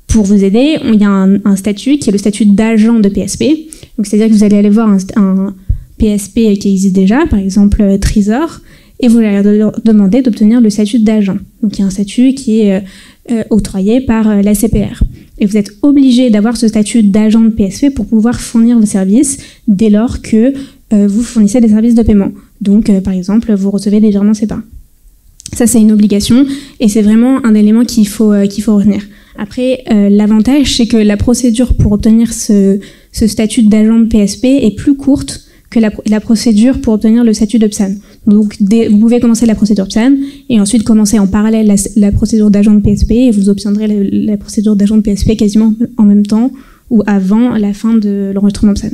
pour vous aider, il y a un statut qui est le statut d'agent de PSP. Donc, c'est-à-dire que vous allez aller voir un PSP qui existe déjà, par exemple Trésor, et vous allez leur demander d'obtenir le statut d'agent. Donc, il y a un statut qui est octroyé par la CPR. Et vous êtes obligé d'avoir ce statut d'agent de PSP pour pouvoir fournir vos services dès lors que vous fournissez des services de paiement. Donc, par exemple, vous recevez des virements SEPA. Ça, c'est une obligation et c'est vraiment un élément qu'il faut retenir. Après, l'avantage, c'est que la procédure pour obtenir ce statut d'agent de PSP est plus courte que la procédure pour obtenir le statut de PSAN. Donc, vous pouvez commencer la procédure PSAN et ensuite commencer en parallèle la procédure d'agent de PSP et vous obtiendrez la procédure d'agent de PSP quasiment en même temps ou avant la fin de l'enregistrement PSAN.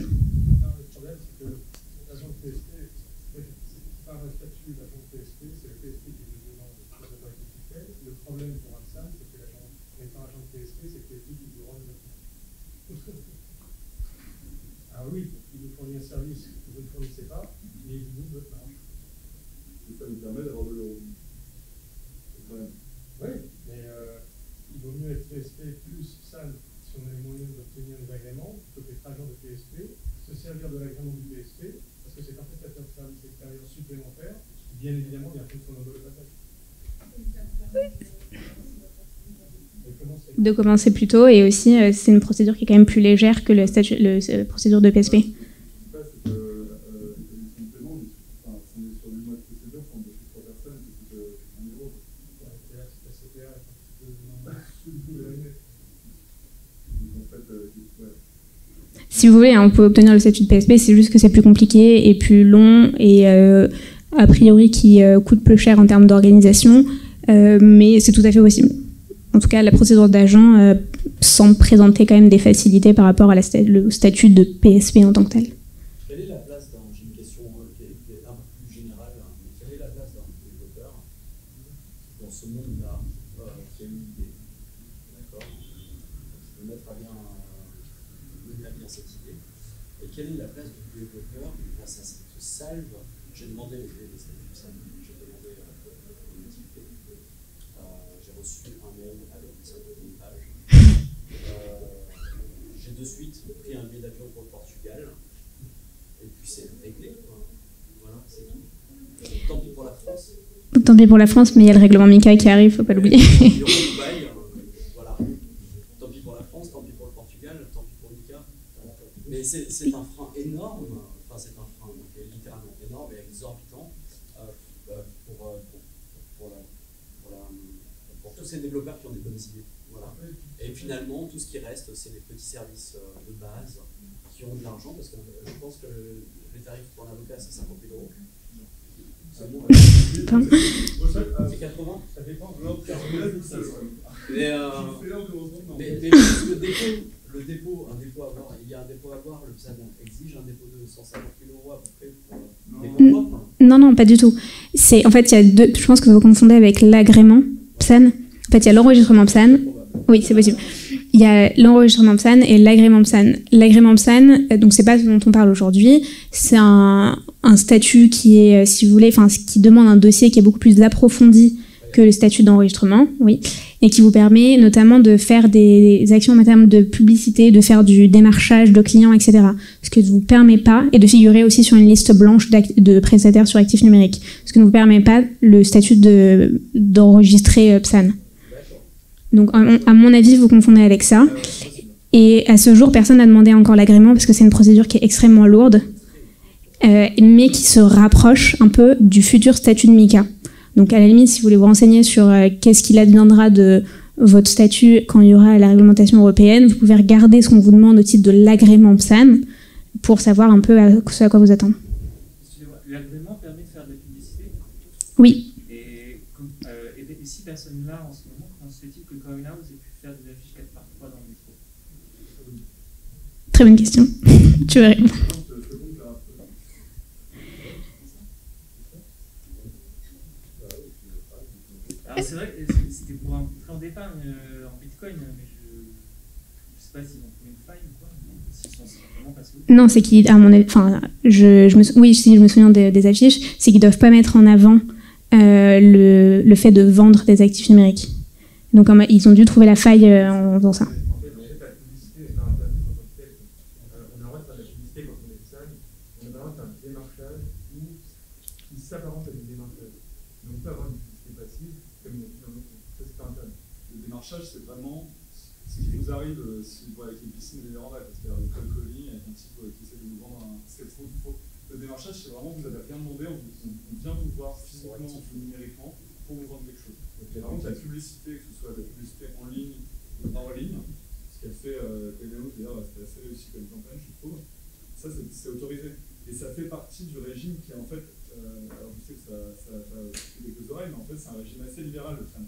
De commencer plus tôt et aussi c'est une procédure qui est quand même plus légère que la procédure de PSP. Si vous voulez, on peut obtenir le statut de PSP, c'est juste que c'est plus compliqué et plus long et a priori qui coûte plus cher en termes d'organisation, mais c'est tout à fait possible. En tout cas, la procédure d'agent semble présenter quand même des facilités par rapport à le statut de PSP en tant que tel. Quelle est la place j'ai une question qui est un peu plus générale, mais quelle est la place d'un développeur dans ce monde-là qui a une idée? D'accord? Je veux mener à bien cette idée. Et quelle est la place du développeur face à cette salve? J'ai demandé les statuts de salve, j'ai demandé une utilité. J'ai reçu un mail avec une cinquantaine de pages. J'ai de suite pris un billet d'avion pour le Portugal. Et puis c'est réglé. Voilà, c'est tout. Tant pis pour la France. Tant pis pour la France, mais il y a le règlement MICA qui arrive, faut pas l'oublier. Voilà. Tant pis pour la France, tant pis Mais c'est un frein énorme, enfin c'est un frein donc, littéralement énorme et exorbitant pour tous ces développeurs qui ont des bonnes idées. Voilà. Et finalement, tout ce qui reste, c'est les petits services de base qui ont de l'argent, parce que je pense que les tarifs pour un avocat, c'est 50 000 €. C'est bon, c'est 80. Ça dépend. Mais le dépôt, un dépôt à avoir, il y a un dépôt à avoir, le PSAN exige un dépôt de 150 000 € à peu près pour des contrôles. Non, pas du tout. En fait, il y a deux. Je pense que vous confondez avec l'agrément PSAN. En fait, il y a l'enregistrement PSAN. Oui, c'est possible. Il y a l'enregistrement PSAN et l'agrément PSAN. L'agrément PSAN, donc c'est pas ce dont on parle aujourd'hui. C'est un statut qui est, si vous voulez, qui demande un dossier qui est beaucoup plus approfondi que le statut d'enregistrement, oui, et qui vous permet notamment de faire des actions en termes de publicité, de faire du démarchage de clients, etc. Ce que ne vous permet pas, et de figurer aussi sur une liste blanche de prestataires sur actifs numériques. Ce que ne vous permet pas le statut d'enregistrer PSAN. Donc, à mon avis, vous confondez avec ça. Et à ce jour, personne n'a demandé encore l'agrément parce que c'est une procédure qui est extrêmement lourde, mais qui se rapproche un peu du futur statut de MiCA. Donc, à la limite, si vous voulez vous renseigner sur qu'est-ce qu'il adviendra de votre statut quand il y aura la réglementation européenne, vous pouvez regarder ce qu'on vous demande au titre de l'agrément PSAN pour savoir un peu ce à quoi vous attendre. Excusez-moi, l'agrément permet de faire de la publicité? Oui. Et si personne-là, en ce moment, comment se fait-il que Coinhouse ait pu faire des affiches 4x3 dans le métro? Très bonne question. Tu vas répondre. Alors c'est vrai que c'était pour un plan d'épargne en Bitcoin, mais je ne sais pas s'ils ont trouvé une faille ou quoi, s'ils sont simplement passés où. Non, c'est qu'ils, à mon avis, oui, si je me souviens des affiches, c'est qu'ils ne doivent pas mettre en avant le fait de vendre des actifs numériques. Donc ils ont dû trouver la faille en faisant ça. C'est vraiment ce qui vous arrive si vous avec les piscines des Vérandas, parce qu'il y a le col Colli avec un type qui essaie de vous vendre un. Le démarchage, c'est vraiment vous avez rien demandé, on vient vous voir physiquement ou numériquement pour vous vendre quelque chose. Par contre, la publicité, que ce soit la publicité en ligne ou hors ligne, ce qu'elle fait Coinhouse, d'ailleurs, c'était assez réussi comme campagne, je trouve, ça c'est autorisé. Et ça fait partie du régime qui est en fait, alors je sais que ça fait quelques oreilles, mais en fait c'est un régime assez libéral le PSAN.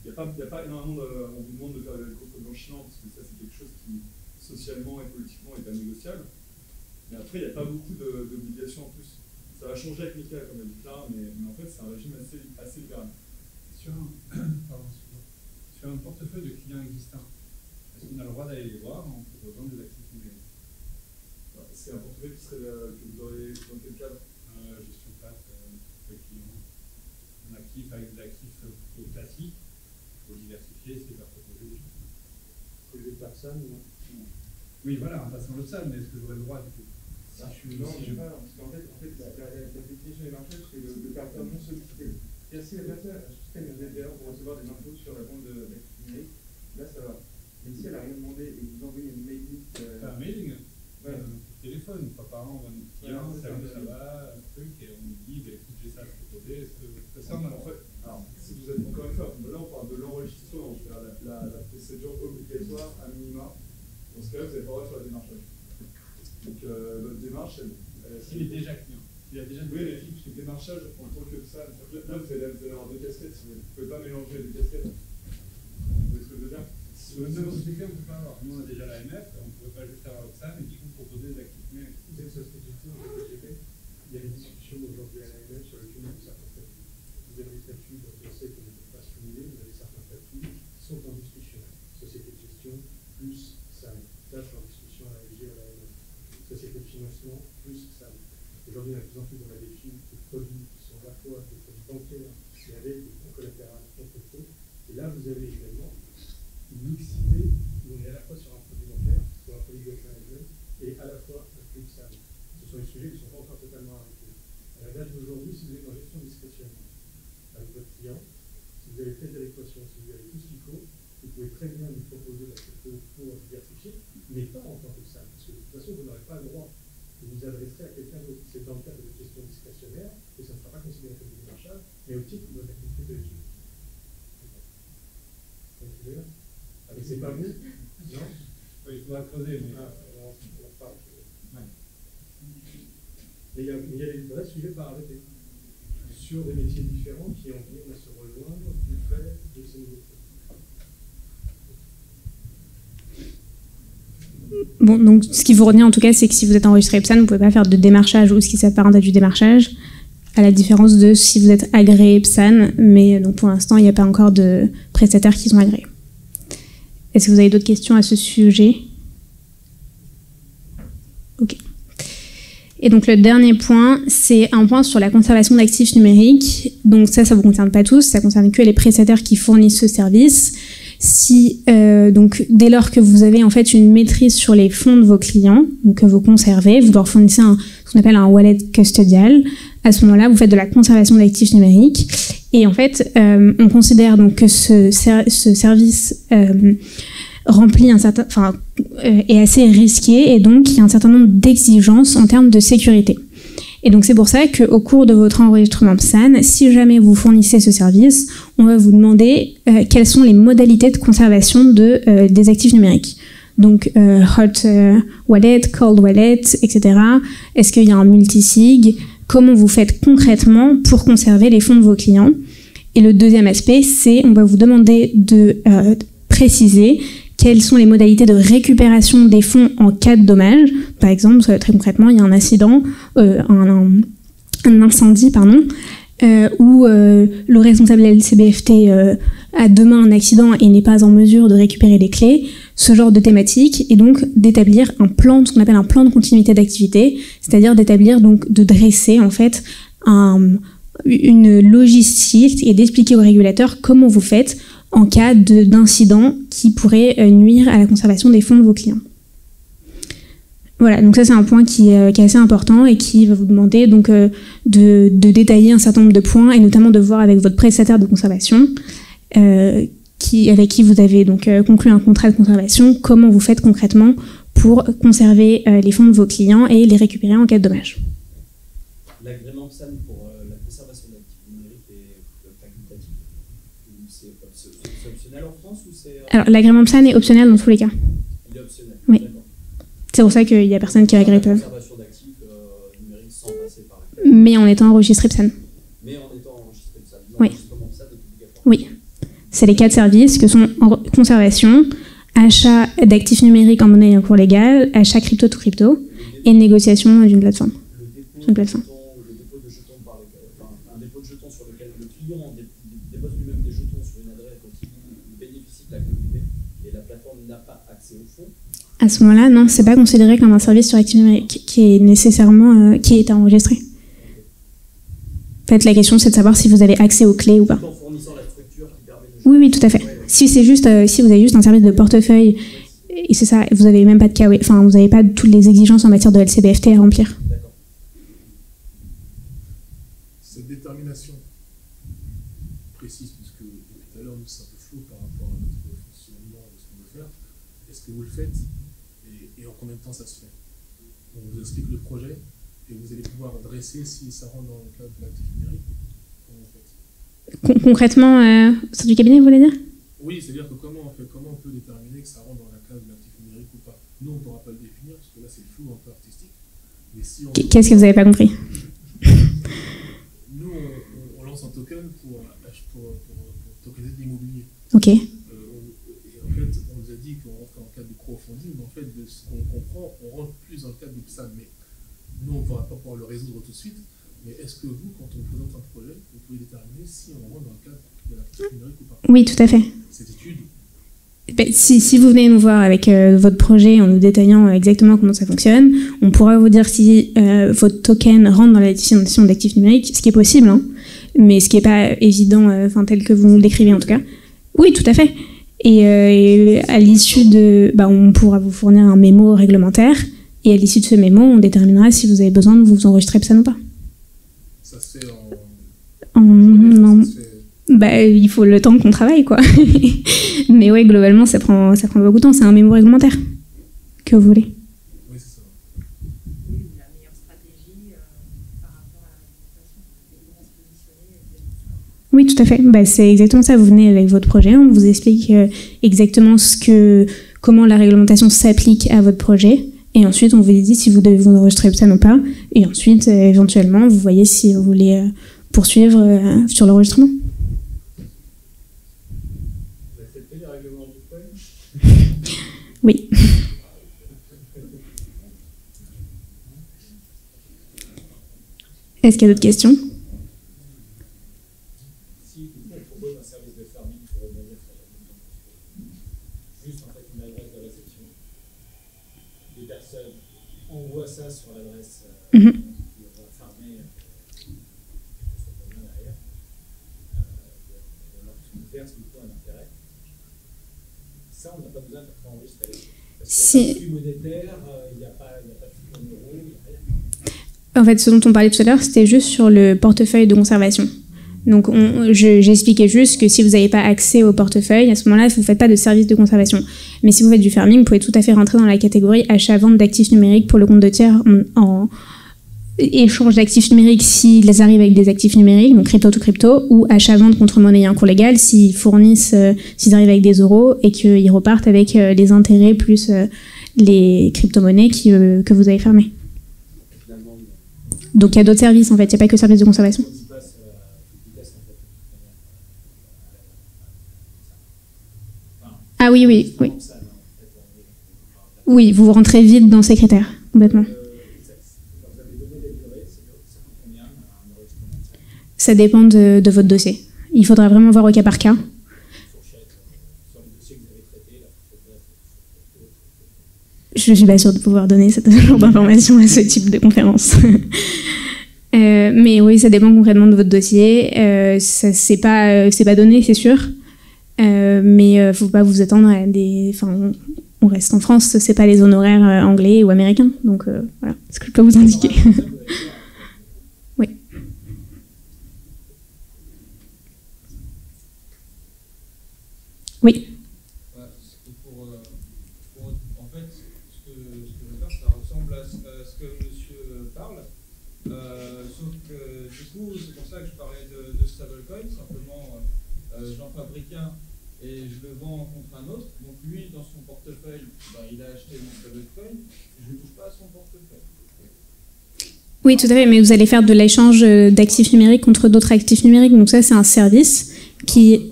Il n'y a pas énormément on vous demande de faire le contre-blanchiment, parce que ça c'est quelque chose qui, socialement et politiquement, est pas négociable. Mais après, il n'y a pas beaucoup d'obligations en plus. Ça va changer avec MiCA, comme elle dit Clara, mais en fait, c'est un régime assez libéral. Sur un portefeuille de clients existants, est-ce qu'on a le droit d'aller les voir pour vendre des actifs numériques? C'est un portefeuille qui serait que vous aurez dans quel cadre? Gestion plate, de clients. Un actif avec des actifs plutôt classiques. Pour diversifier, c'est leur proposer des choses. C'est des personnes, non? Oui, voilà, en passant le PSAN, mais est-ce que j'aurais le droit du coup? Non, je sais pas, parce qu'en fait, la définition des marchés, c'est le caractère non sollicité. C'est-à-dire si la personne a souscrit un DPR pour recevoir des infos sur la vente d'actifs numériques, là ça va. Mais si elle n'a rien demandé et que vous envoyez une mailing. Un mailing? Ouais. Téléphone, une fois par an, on va nous dire, salut, ça va, un truc, et on nous dit, écoute, j'ai ça à te proposer, est-ce que ça en fait, alors, si vous êtes encore une fois, là on parle de l'enregistrement, c'est-à-dire la procédure obligatoire à minima. Dans ce cas-là, vous n'avez pas le droit de faire le démarchage. Donc, votre démarche, s'il est déjà client. Il a déjà oui, mais le démarchage en tant que ça, là vous allez avoir deux casquettes, vous ne pouvez pas mélanger les deux casquettes. Vous voyez ce que je veux dire? Sur une société, on ne peut pas avoir. Nous, on a déjà l'AMF, on ne pouvait pas juste avoir le PSAN et du coup proposer des actifs numériques. Vous êtes société, il y a des discussions aujourd'hui à l'AMF sur le cumul de certains statuts. Vous avez des statuts dont on sait qu'on ne peut pas se cumuler, vous avez certains statuts qui sont en discussion. Société de gestion plus SAN. Ça, c'est en discussion à l'AEG à l'AMF. Société de financement plus SAN. Aujourd'hui, on a de plus en plus dans la défi de produits qui sont à la fois des produits bancaires et avec des fonds collatéraux contre faux. Et là, vous avez également une mixité où on est à la fois sur un produit bancaire, sur un produit wealth management et à la fois un flux SAN. Ce sont des sujets qui ne sont pas encore totalement arrêtés. À la date d'aujourd'hui, si vous êtes en gestion discrétionnaire avec votre client, si vous avez fait de l'équation, si vous avez tout ce qu'il faut, vous pouvez très bien de proposer la crypto pour diversifier, mais pas en tant que ça, parce que de toute façon, vous n'aurez pas le droit de vous adresser à quelqu'un d'autre. C'est dans le cadre de questions discrétionnaires, et ça ne sera pas considéré comme du démarchage, mais au titre de l'activité de l'étude. Ah, mais c'est pas vous? Non? Oui, il faudra creuser, mais on parle. Mais il y a des vrais sujets par arrêter sur des métiers différents qui ont viennent à se rejoindre du fait de ces nouveaux produits. Bon, donc ce qu'il faut retenir en tout cas, c'est que si vous êtes enregistré PSAN, vous ne pouvez pas faire de démarchage ou ce qui s'apparente à du démarchage, à la différence de si vous êtes agréé PSAN, mais donc pour l'instant, il n'y a pas encore de prestataires qui sont agréés. Est-ce que vous avez d'autres questions à ce sujet? Ok. Et donc le dernier point, c'est un point sur la conservation d'actifs numériques. Donc ça vous concerne pas tous, ça concerne que les prestataires qui fournissent ce service. Si donc dès lors que vous avez en fait une maîtrise sur les fonds de vos clients, donc que vous conservez, vous leur fournissez ce qu'on appelle un wallet custodial. À ce moment-là, vous faites de la conservation d'actifs numériques. Et en fait, on considère donc que ce service remplit est assez risqué et donc il y a un certain nombre d'exigences en termes de sécurité. Et donc c'est pour ça qu'au cours de votre enregistrement PSAN, si jamais vous fournissez ce service, on va vous demander quelles sont les modalités de conservation des actifs numériques. Donc hot wallet, cold wallet, etc. Est-ce qu'il y a un multisig? Comment vous faites concrètement pour conserver les fonds de vos clients? Et le deuxième aspect, c'est on va vous demander de préciser quelles sont les modalités de récupération des fonds en cas de dommage. Par exemple, très concrètement, il y a un accident, un incendie, où le responsable de la LCBFT a demain un accident et n'est pas en mesure de récupérer les clés, ce genre de thématique, et donc d'établir un plan, ce qu'on appelle un plan de continuité d'activité, c'est-à-dire de dresser en fait une logistique et d'expliquer aux régulateurs comment vous faites en cas d'incident qui pourrait nuire à la conservation des fonds de vos clients. Voilà, donc ça c'est un point qui est assez important et qui va vous demander donc de détailler un certain nombre de points et notamment de voir avec votre prestataire de conservation avec qui vous avez donc conclu un contrat de conservation, comment vous faites concrètement pour conserver les fonds de vos clients et les récupérer en cas de dommage. L'agrément PSAN pour la conservation d'actifs numériques est facultatif. C'est optionnel en France ou c'est... Alors l'agrément PSAN est optionnel dans tous les cas. Il est optionnel. Oui. C'est pour ça qu'il n'y a personne qui agrée pas. Conservation d'actifs numériques sans passer par la... Mais en étant enregistré PSAN. Mais en étant enregistré PSAN. Oui. PSAN est obligatoire. Oui. C'est les 4 services que sont conservation, achat d'actifs numériques en monnaie et en cours légal, achat crypto to crypto et négociation d'une plateforme. Le dépôt de jetons un dépôt de jetons sur lequel le client dépose lui-même des jetons sur une adresse dont il bénéficie de la clé privée et la plateforme n'a pas accès au fonds. À ce moment-là, non, c'est pas considéré comme un service sur actifs numériques qui est nécessairement qui est enregistré. En fait, la question c'est de savoir si vous avez accès aux clés ou pas. En fournissant la structure qui permet de... Oui, tout à fait. Si c'est juste, si vous avez juste un service de portefeuille et c'est ça, vous n'avez même pas de KW, enfin vous n'avez pas toutes les exigences en matière de LCBFT à remplir. Cette détermination précise, puisque depuis tout à l'heure, c'est un peu flou par rapport à notre fonctionnement de ce qu'on veut faire. Est-ce que vous le faites et en combien de temps ça se fait? On vous explique le projet et vous allez pouvoir dresser si ça rentre dans le cadre de l'actif numérique. Comment vous faites? Concrètement, sur du cabinet, vous voulez dire? Oui, c'est-à-dire que comment on peut déterminer que ça rentre dans la case de l'actif numérique ou pas? Nous, on ne pourra pas le définir, parce que là, c'est le flou un peu artistique. Mais si qu'est-ce que vous n'avez pas compris? Nous, on lance un token pour tokeniser de l'immobilier. Ok. Et en fait, on nous a dit qu'on rentrait en cadre de crowdfunding, mais en fait, de ce qu'on comprend, on rentre plus dans le cadre du PSAN. Mais nous, on ne pourra pas pouvoir le résoudre tout de suite. Mais est-ce que vous, quand on présente un projet, vous pouvez déterminer si on rentre dans le cadre de l'actif numérique ou pas? Oui, tout à fait. Cette étude. Si vous venez nous voir avec votre projet en nous détaillant exactement comment ça fonctionne, on pourra vous dire si votre token rentre dans la définition d'actifs numériques, ce qui est possible, hein, mais ce qui n'est pas évident, tel que vous nous le décrivez en tout cas. Oui, tout à fait. Et à l'issue on pourra vous fournir un mémo réglementaire, et à l'issue de ce mémo, on déterminera si vous avez besoin de vous enregistrer PSAN ou pas. Ça se fait non. Bah, il faut le temps qu'on travaille, quoi. Mais ouais, globalement, ça prend beaucoup de temps. C'est un mémo réglementaire que vous voulez. Oui, c'est ça. Oui, la meilleure stratégie par rapport à l'alimentation, et comment se positionner. Oui, tout à fait. Bah, c'est exactement ça. Vous venez avec votre projet, on vous explique exactement comment la réglementation s'applique à votre projet. Et ensuite, on vous dit si vous devez vous enregistrer PSAN ou pas. Et ensuite, éventuellement, vous voyez si vous voulez poursuivre sur l'enregistrement. Vous acceptez les règlements du PSAN ? Oui. Est-ce qu'il y a d'autres questions ? Si on propose un service de farming pour rebondir sur la juste en fait une adresse de réception, des personnes envoient ça sur l'adresse qui va farmer ce domaine derrière, alors qu'on verse du coup un intérêt. Ça, on n'a pas besoin d'être enregistré. Parce qu'il n'y a pas de flux monétaire, il n'y a pas de flux en euros, il n'y a rien. En fait, ce dont on parlait tout à l'heure, c'était juste sur le portefeuille de conservation. Donc, j'expliquais juste que si vous n'avez pas accès au portefeuille, à ce moment-là, vous ne faites pas de service de conservation. Mais si vous faites du farming, vous pouvez tout à fait rentrer dans la catégorie achat-vente d'actifs numériques pour le compte de tiers en échange d'actifs numériques s'ils arrivent avec des actifs numériques, donc crypto to crypto, ou achat-vente contre monnaie et un cours légal s'ils s'ils arrivent avec des euros et qu'ils repartent avec les intérêts plus les crypto-monnaies que vous avez fermées. Donc il y a d'autres services en fait, il n'y a pas que le service de conservation. Ah oui, oui, oui. Oui, vous rentrez vite dans ces critères, complètement. Ça dépend de votre dossier. Il faudra vraiment voir au cas par cas. Je ne suis pas sûre de pouvoir donner ce genre d'informations à ce type de conférence. Mais oui, ça dépend concrètement de votre dossier. C'est pas donné, c'est sûr. Mais il ne faut pas vous attendre à des... Enfin, on reste en France, c'est pas les honoraires anglais ou américains. Donc voilà, ce que je peux vous indiquer. Oui. Oui. En fait, ce que je veux faire, ça ressemble à ce que monsieur parle. Sauf que du coup, c'est pour ça que je parlais de stablecoin. Simplement, j'en fabrique un et je le vends contre un autre. Donc lui, dans son portefeuille, il a acheté mon stablecoin. Je ne touche pas à son portefeuille. Oui, tout à fait, mais vous allez faire de l'échange d'actifs numériques contre d'autres actifs numériques. Donc ça, c'est un service qui...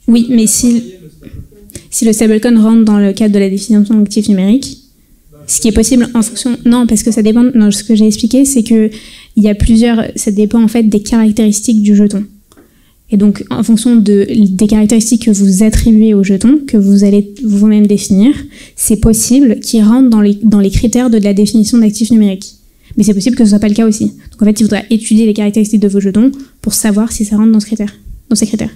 Oui, mais si le stablecoin rentre dans le cadre de la définition d'actifs numériques, ce qui est possible en fonction... Non, parce que ça dépend... Non, ce que j'ai expliqué, c'est que il y a plusieurs... Ça dépend en fait des caractéristiques du jeton. Et donc, en fonction des caractéristiques que vous attribuez au jeton, que vous allez vous-même définir, c'est possible qu'il rentre dans les critères de la définition d'actifs numériques. Mais c'est possible que ce ne soit pas le cas aussi. Donc en fait, il faudra étudier les caractéristiques de vos jetons pour savoir si ça rentre dans ces critères.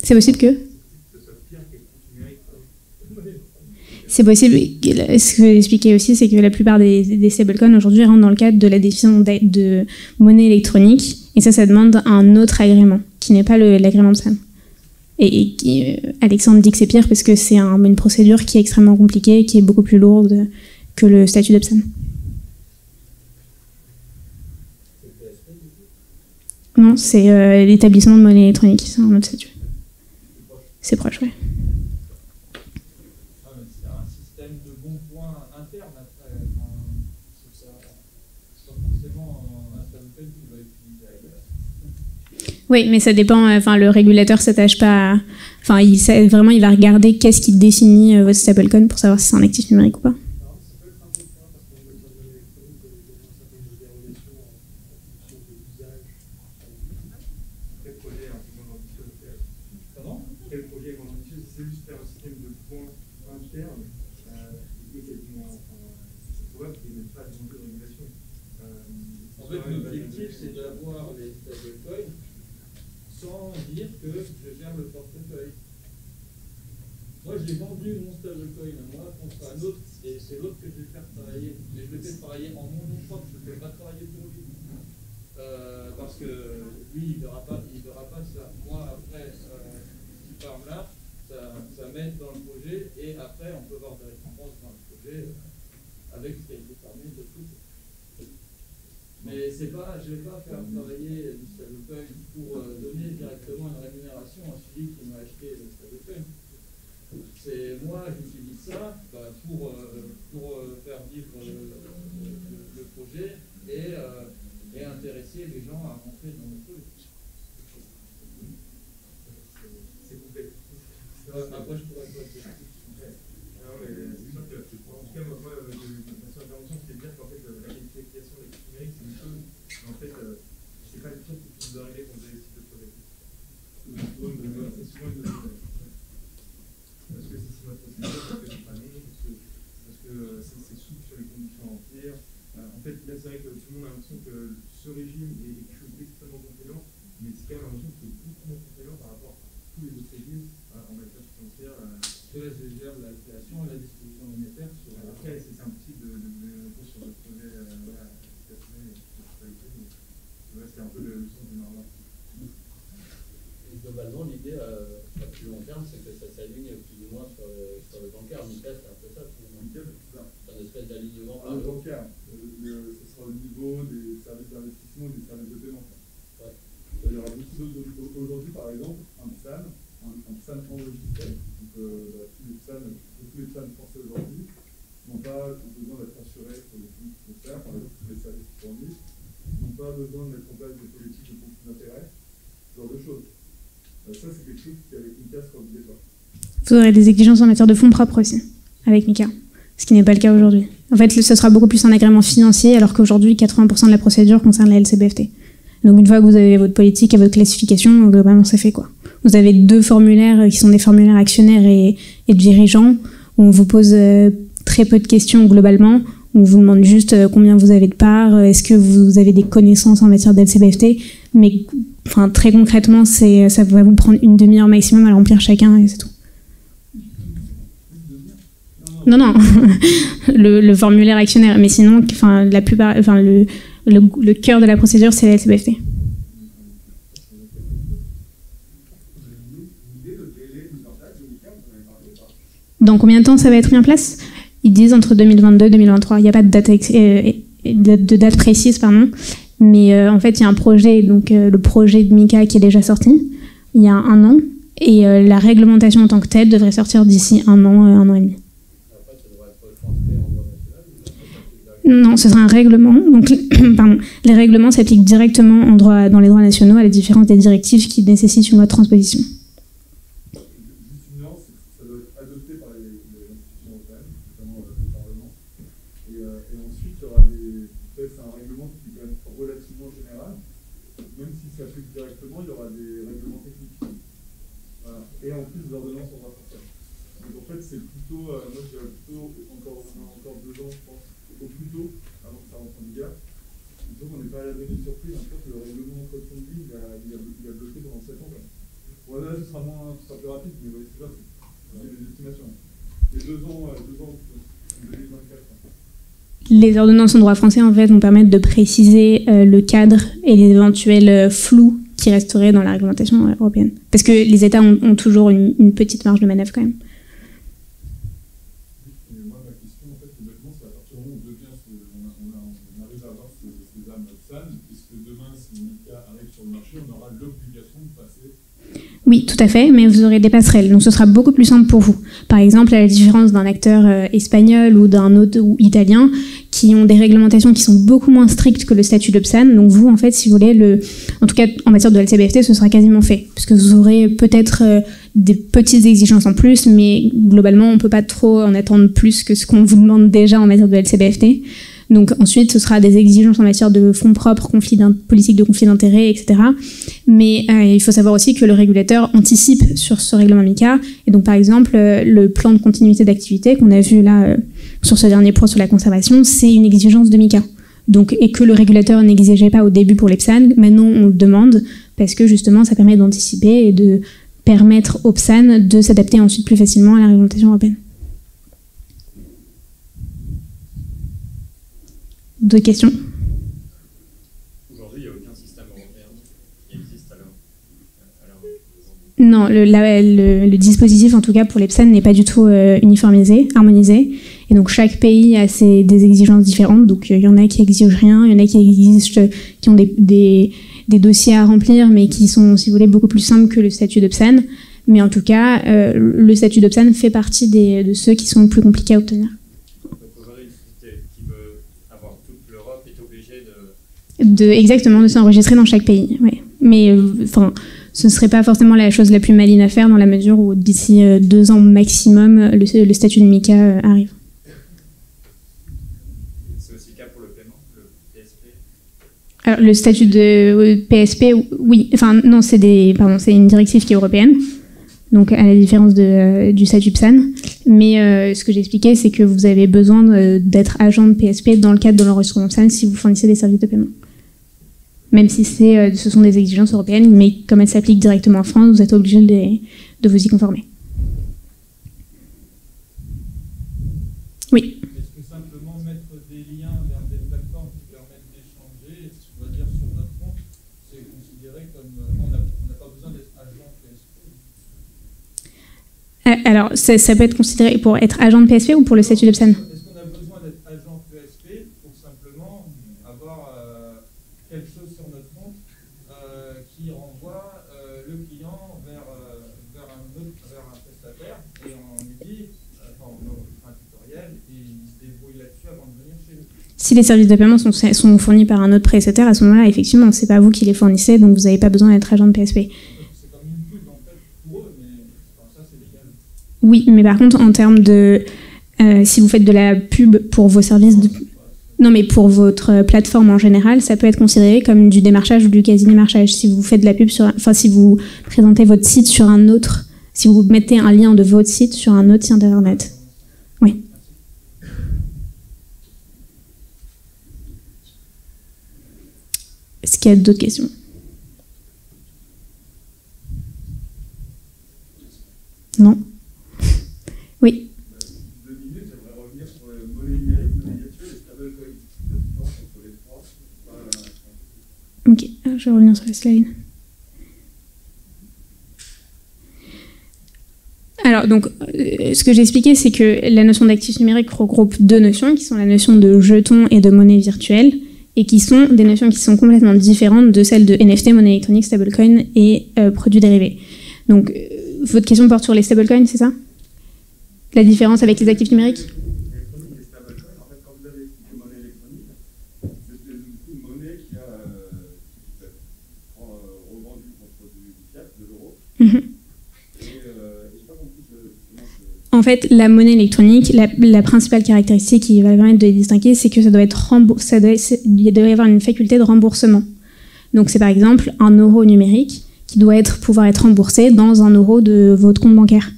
C'est possible que... C'est possible. Ce que j'ai expliqué aussi, c'est que la plupart des stablecoins aujourd'hui rentrent dans le cadre de la définition de monnaie électronique. Et ça demande un autre agrément, qui n'est pas l'agrément PSAN. Et Alexandre dit que c'est pire parce que c'est une procédure qui est extrêmement compliquée, qui est beaucoup plus lourde que le statut de PSAN. Non, c'est l'établissement de monnaie électronique, c'est un autre statut. C'est proche, ouais. Oui, mais ça dépend. Enfin, le régulateur s'attache pas. Enfin, il va regarder qu'est-ce qui définit votre stablecoin pour savoir si c'est un actif numérique ou pas. En fait, l'objectif, c'est d'avoir les stablecoins sans dire que je gère le portefeuille. Moi, j'ai vendu mon stablecoin à moi contre un autre, et c'est l'autre que je vais faire travailler. Mais je le fais travailler en mon nom propre, je ne le fais pas travailler pour lui. Parce que lui, il ne verra pas ça. Moi, après, cette farm-là, ça m'aide dans le projet, et après, on peut avoir des récompenses dans le projet avec ce qui a été farmé de tout. Mais je ne vais pas faire travailler du stablecoin pour donner directement une rémunération à celui qui m'a acheté le stablecoin. C'est moi, j'utilise ça pour faire vivre le projet et intéresser les gens à rentrer dans le projet. C'est complet. Après, je pourrais pas dire. Non, mais c'est sûr que, en tout cas, moi, ma seule intervention, c'était de dire qu'en fait, la qualification des équipes numériques, c'est une chose, mais en fait, c'est pas une chose qui peut nous arriver quand vous avez des sites de projet. C'est souvent une donnée. Parce que c'est souvent une procédure, parce que c'est pas long, parce que c'est souple sur les conditions à remplir. En fait, là, c'est vrai que tout le monde a l'impression que ce régime est quelque chose d'extrêmement contraignant, mais c'est quand même l'impression que c'est beaucoup moins contraignant par rapport à tous les autres régimes en matière financière. Cela, je gère la création et la distribution monétaire. Après, c'est impossible de mener sur le projet personnel et c'était un peu le sens du marbre. Globalement, l'idée à plus long terme, c'est que ça s'aligne plus ou moins sur le bancaire. MICA, c'est un peu ça. C'est un espèce d'alignement. Le bancaire, ce sera au niveau des services d'investissement et des services de paiement. Ouais. Il y aura beaucoup d'autres. Aujourd'hui, par exemple, un PSAN enregistré, donc tous les PSAN français aujourd'hui n'ont pas besoin d'être assurés sur les fonds qu'ils faire, par exemple, tous les services qui fournissent, n'ont pas besoin de mettre en place des politiques de conflit d'intérêt, ce genre de choses. Ça, c'est quelque chose qui, avec MICA, sera obligatoire. Vous aurez des exigences en matière de fonds propres aussi, avec MICA, ce qui n'est pas le cas aujourd'hui. En fait, ce sera beaucoup plus un agrément financier, alors qu'aujourd'hui, 80% de la procédure concerne la LCBFT. Donc, une fois que vous avez votre politique et votre classification, globalement, c'est fait, quoi. Vous avez 2 formulaires qui sont des formulaires actionnaires et dirigeants, où on vous pose très peu de questions globalement. On vous demande juste combien vous avez de parts, est-ce que vous avez des connaissances en matière d'LCBFT, mais enfin, très concrètement, ça va vous prendre une demi-heure maximum à remplir chacun et c'est tout. Non, le formulaire actionnaire, mais sinon, enfin, la plupart, enfin, le cœur de la procédure, c'est la LCBFT. Dans combien de temps ça va être mis en place ? Ils disent entre 2022 et 2023. Il n'y a pas de date précise, pardon. Mais en fait, il y a un projet, donc le projet de MICA qui est déjà sorti il y a 1 an. Et la réglementation en tant que telle devrait sortir d'ici 1 an, 1 an et demi. Non, ce sera un règlement. Donc, pardon, les règlements s'appliquent directement dans les droits nationaux, à la différence des directives qui nécessitent une loi de transposition. Directement, il y aura des règlements techniques. Voilà. Et en plus, des ordonnances en droit français. Donc en fait, c'est plutôt, moi je dirais plutôt, encore 2 ans, je pense, au plus tôt, avant que ça rentre en vigueur. Donc on n'est pas à l'abri d'une surprise, en fait, le règlement code conduit, il a bloqué pendant 7 ans. Bon, là, ce sera plus rapide, mais oui, c'est ça, c'est des estimations. Et 2 ans, en 2024. Les ordonnances en droit français, en fait, vont permettre de préciser le cadre et les éventuels flous qui resteraient dans la réglementation européenne. Parce que les États ont toujours une petite marge de manœuvre, quand même. Moi, ma question, en fait, complètement, c'est à partir du moment où on arrive à avoir ces âmes SAN, puisque demain, si MICA arrive sur le marché, on aura l'obligation de passer. Oui, tout à fait, mais vous aurez des passerelles, donc ce sera beaucoup plus simple pour vous. Par exemple, à la différence d'un acteur espagnol ou d'un autre ou italien, qui ont des réglementations qui sont beaucoup moins strictes que le statut de PSAN. Donc vous, en fait, si vous voulez, en tout cas en matière de LCBFT, ce sera quasiment fait, puisque vous aurez peut-être des petites exigences en plus, mais globalement, on ne peut pas trop en attendre plus que ce qu'on vous demande déjà en matière de LCBFT. Donc ensuite, ce sera des exigences en matière de fonds propres, politique de conflit d'intérêts, etc. Mais il faut savoir aussi que le régulateur anticipe sur ce règlement MICA. Et donc par exemple, le plan de continuité d'activité qu'on a vu là sur ce dernier point sur la conservation, c'est une exigence de MICA. Donc, et que le régulateur n'exigeait pas au début pour les PSAN, maintenant on le demande parce que justement ça permet d'anticiper et de permettre au PSAN de s'adapter ensuite plus facilement à la réglementation européenne. D'autres questions? Aujourd'hui, il n'y a aucun système européen qui existe alors. Non, le dispositif, en tout cas pour les PSAN, n'est pas du tout uniformisé, harmonisé. Et donc chaque pays a des exigences différentes. Donc il y en a qui exigent rien, il y en a qui ont des dossiers à remplir, mais qui sont, si vous voulez, beaucoup plus simples que le statut de PSAN. Mais en tout cas, le statut de PSAN fait partie de ceux qui sont le plus compliqués à obtenir. Exactement, de s'enregistrer dans chaque pays. Ouais. Mais ce ne serait pas forcément la chose la plus maligne à faire dans la mesure où d'ici 2 ans maximum, le statut de MICA arrive. C'est aussi le cas pour le paiement, le PSP? Alors, le statut de PSP, oui. Enfin, non, c'est une directive qui est européenne, donc à la différence du statut PSAN. Mais ce que j'expliquais, c'est que vous avez besoin d'être agent de PSP dans le cadre de l'enregistrement PSAN si vous fournissez des services de paiement. Même si ce sont des exigences européennes, mais comme elles s'appliquent directement en France, vous êtes obligé de vous y conformer. Oui. Est-ce que simplement mettre des liens vers des plateformes qui permettent d'échanger, on va dire sur notre compte, c'est considéré comme on n'a pas besoin d'être agent PSP? Alors, ça peut être considéré pour être agent de PSP ou pour le statut de PSAN? Est-ce qu'on a besoin d'être agent PSP pour simplement avoir quelque chose sur notre compte qui renvoie le client vers un prestataire et on lui dit, on fait un tutoriel et il se débrouille là-dessus avant de venir chez nous. Si les services de paiement sont fournis par un autre prestataire, à ce moment-là, effectivement, c'est pas vous qui les fournissez, donc vous n'avez pas besoin d'être agent de PSP. C'est comme une pub en fait pour eux, mais ça c'est légal. Oui, mais par contre, en termes de... si vous faites de la pub pour vos services de... Non, mais pour votre plateforme en général, ça peut être considéré comme du démarchage ou du quasi-démarchage. Si vous faites de la pub si vous présentez votre site sur un autre... Si vous mettez un lien de votre site sur un autre site internet. Oui. Est-ce qu'il y a d'autres questions? Non? Oui. 2 minutes, j'aimerais revenir sur les monnaies numériques, monnaies virtuelles et stablecoins. La différence entre les trois. Ok, je vais revenir sur la slide. Alors, donc, ce que j'ai expliqué, c'est que la notion d'actif numérique regroupe 2 notions, qui sont la notion de jetons et de monnaie virtuelle, et qui sont des notions qui sont complètement différentes de celles de NFT, monnaie électronique, stablecoin et produits dérivés. Donc, votre question porte sur les stablecoins, c'est ça? La différence avec les actifs numériques? L'électronique et stablecoin, en fait, quand vous avez expliqué monnaie électronique, c'est une monnaie qui peut être revendue contre du fiat, de l'euro. En fait, la monnaie électronique, la principale caractéristique qui va permettre de les distinguer, c'est que ça doit être il doit y avoir une faculté de remboursement. Donc, c'est par exemple un euro numérique qui doit pouvoir être remboursé dans un euro de votre compte bancaire.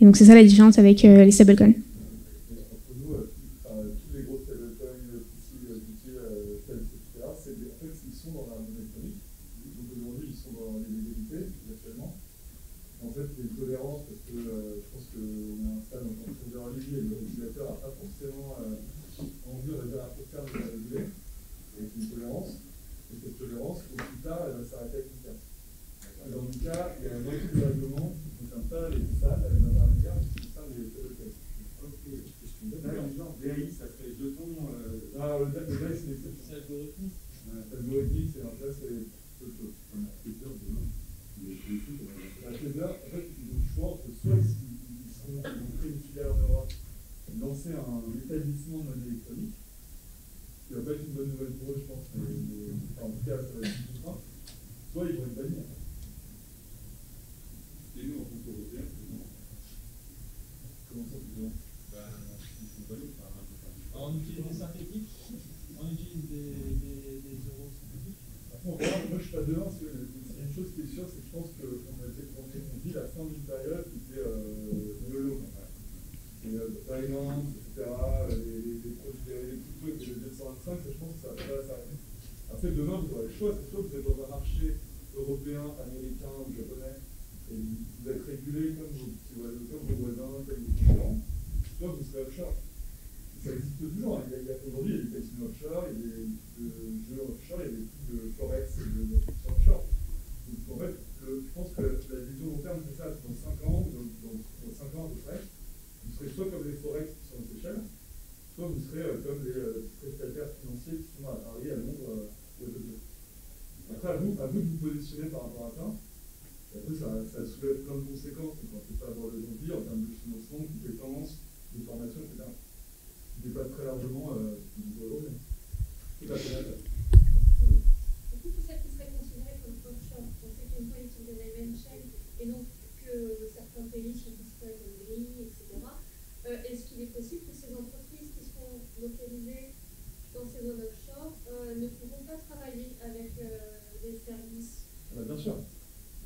Et donc, c'est ça la différence avec les stablecoins. Entre nous, tous les gros stablecoins, etc., en fait, ils sont dans la monnaie électronique. Donc aujourd'hui, ils sont dans l'illégalité, actuellement. En fait, il y a une tolérance parce que je pense qu'on est à un stade encore très early et le régulateur n'a pas forcément envie, on va dire, à court terme de la réguler. Donc une tolérance. Et cette tolérance, au plus tard, elle va s'arrêter avec une carte. Dans le cas, il y a un autre règlement qui ne concerne pas les salles, les intermédiaires, mais qui concerne les stablecoins. DAI, ça fait jetons. Le DAI, c'est l'exception. C'est algorithmique. Algorithmique, c'est un peu autre chose. Là, en fait, ils ont le choix entre soit ils vont créer une filiale en Europe, lancer un établissement de monnaie électronique, ce qui va pas être une bonne nouvelle pour eux, je pense, mais en tout cas, ça va être une contrainte, soit ils vont être bannis. Et nous, en tant qu'Européens, comment ça, ils sont bannés par un peu. On utilise des synthétiques, on utilise des euros synthétiques. Après, moi, je suis pas dehors, parce que une chose qui est sûre, c'est que je pense qu'on vit la fin d'une période qui était YOLO. Et Binance, etc., les produits dérivés, tout et le 225, je pense que ça va s'arrêter. Après, demain, vous aurez le choix. C'est sûr que vous êtes dans un marché européen, américain ou japonais, et et vous êtes régulé comme vos petits voisins, comme vos voisins, comme vos concurrents, soit vous serez offshore. Ça existe toujours. Aujourd'hui, il y a des casinos offshore, il y a des jeux offshore, il y a des trucs de forex et de offshore. Donc, en fait, je pense que la vision long terme, c'est ça. Dans 5 ans, dans 5 ans à peu près, vous serez soit comme les forex qui sont aux Seychelles, soit vous serez comme les prestataires financiers qui sont à Paris, à Londres ou à Tokyo. Après, à vous de vous positionner par rapport à ça. Et après, ça soulève plein de conséquences. Donc, on ne peut pas avoir les envies en termes de financement, de compétences, de formation, etc. Qui dépasse très largement le niveau européen. Tout à fait d'accord. Du coup, tout ça qui serait considéré comme offshore, on sait qu'il y a une politique de name and shame, et donc que certains pays sont considérés comme gris, etc. Est-ce qu'il est possible que ces entreprises qui sont localisées dans ces zones offshore ne pourront pas travailler avec des services? Bien sûr.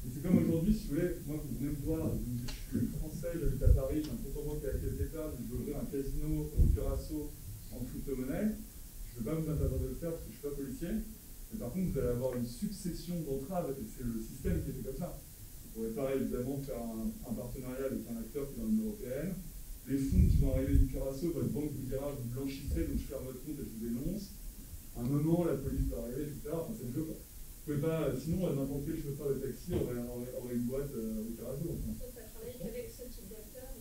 C'est comme aujourd'hui, si vous voulez, moi, vous venez me voir, je suis français, j'habite à Paris, j'ai un compte en banque à la Caisse d'État, je veux ouvrir un casino au Curaçao en crypto-monnaie. Je ne vais pas vous interdire de le faire parce que je ne suis pas policier. Mais par contre, vous allez avoir une succession d'entraves et c'est le système qui est fait comme ça. Vous pourrez pas évidemment faire un partenariat avec un acteur qui est dans l'Union européenne. Les fonds qui vont arriver du Curaçao, votre banque vous dira vous blanchissez, donc je ferme votre compte et je vous dénonce. À un moment, la police peut arriver, etc. Enfin, c'est le jeu, quoi. Vous pouvez pas, sinon, n'importe quel chauffeur de taxi aurait une boîte au Curaçao. Donc, ça travaille qu'avec ce type d'acteurs.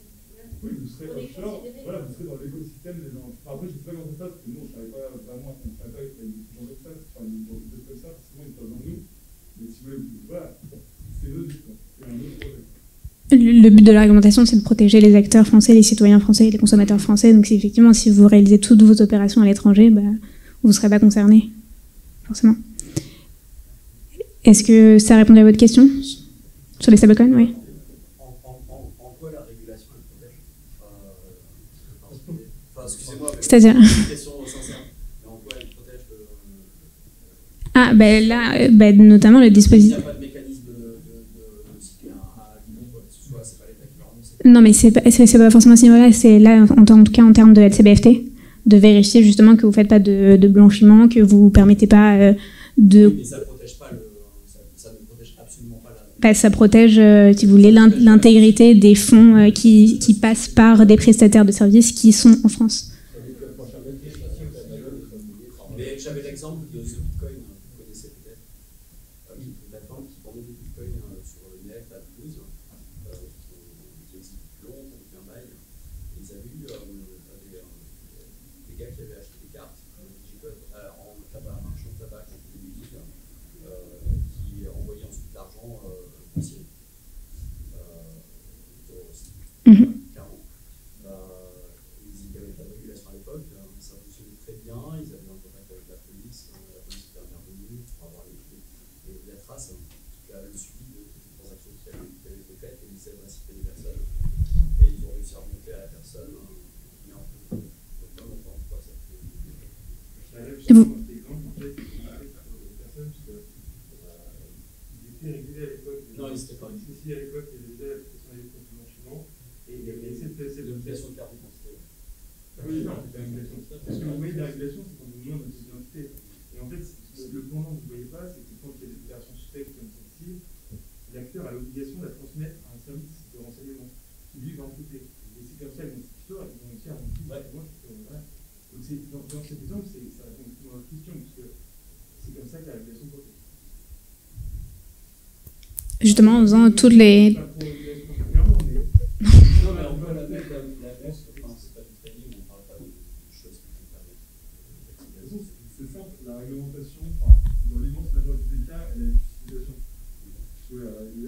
Oui, vous serez offshore, voilà, vous serez dans l'écosystème des gens. Enfin, après, je ne sais pas comment ça se passe, parce que nous, on ne travaille pas vraiment, on ne travaille pas avec des gens comme ça, enfin, des gens comme ça, forcément, ils peuvent dans nous. Mais si vous voulez, voilà, c'est notre but, quoi. C'est un autre projet. Le but de l'argumentation, c'est de protéger les acteurs français, les citoyens français, les consommateurs français. Donc, effectivement, si vous réalisez toutes vos opérations à l'étranger, bah, vous ne serez pas concerné, forcément. Est-ce que ça répondait à votre question sur les stablecoins? Oui. En quoi la régulation elle protège enfin, excusez-moi, c'est-à-dire une question sincère. Mais en quoi elle protège Ah, ben là, notamment le dispositif. Il n'y a pas de mécanisme de citer un niveau, quoi que ce soit, c'est pas l'État qui va renoncer. Non, mais c'est pas forcément à ce niveau-là, c'est là, en tout cas en termes de LCBFT, de vérifier justement que vous ne faites pas de blanchiment, que vous ne permettez pas de... Mais ça protège pas ça ne protège absolument pas la... Ça protège, si vous voulez, l'intégrité des fonds qui passent par des prestataires de services qui sont en France. Mais j'avais l'exemple de The Bitcoin, vous connaissez peut-être. Une plateforme qui vendait des bitcoins sur le net à Toulouse, qui existe depuis longtemps, depuis un bail. Ils avaient eu des gars qui avaient acheté des cartes en tabac, marchand de tabac contre des musiques, qui envoyaient ensuite l'argent foncier. Clairement. Ils n'avaient pas de régulation à l'époque, ça fonctionnait très bien, ils avaient un contact avec la police était intervenue pour avoir la trace, en tout cas le suivi de toutes les transactions qui avaient été faites et les adresses IP des personnes. Et ils ont réussi à remonter à la personne, mais en fait, pas longtemps, quoi, ça fait. Et vous exemple, en fait, avec des personnes, parce que ils étaient régulés à l'époque. Non, ils n'étaient pas. Si, à l'époque, il y avait déjà la protection des comptes blanchiment, et il y avait cette l'obligation de carte d'identité. Oui, non, c'est une régulation. Parce que vous voyez, la régulation, c'est quand vous demandez notre identité. Et en fait, le pendant que vous ne voyez pas, c'est que quand il y a des opérations suspectes comme celle-ci, l'acteur a l'obligation de la transmettre à un service de renseignement qui lui va enquêter. Et c'est comme ça, ils vont cette histoire, ils vont réussir à monter. Voilà. Donc, dans cet exemple, ça répond à votre question, parce que c'est comme ça que la régulation protège. Justement, en faisant toutes les... Non, mais on peut la mettre enfin, c'est pas du training, on ne parle pas de choses qui sont pas d'activation. C'est simple, la réglementation, dans l'immense majorité des cas, elle a une justification.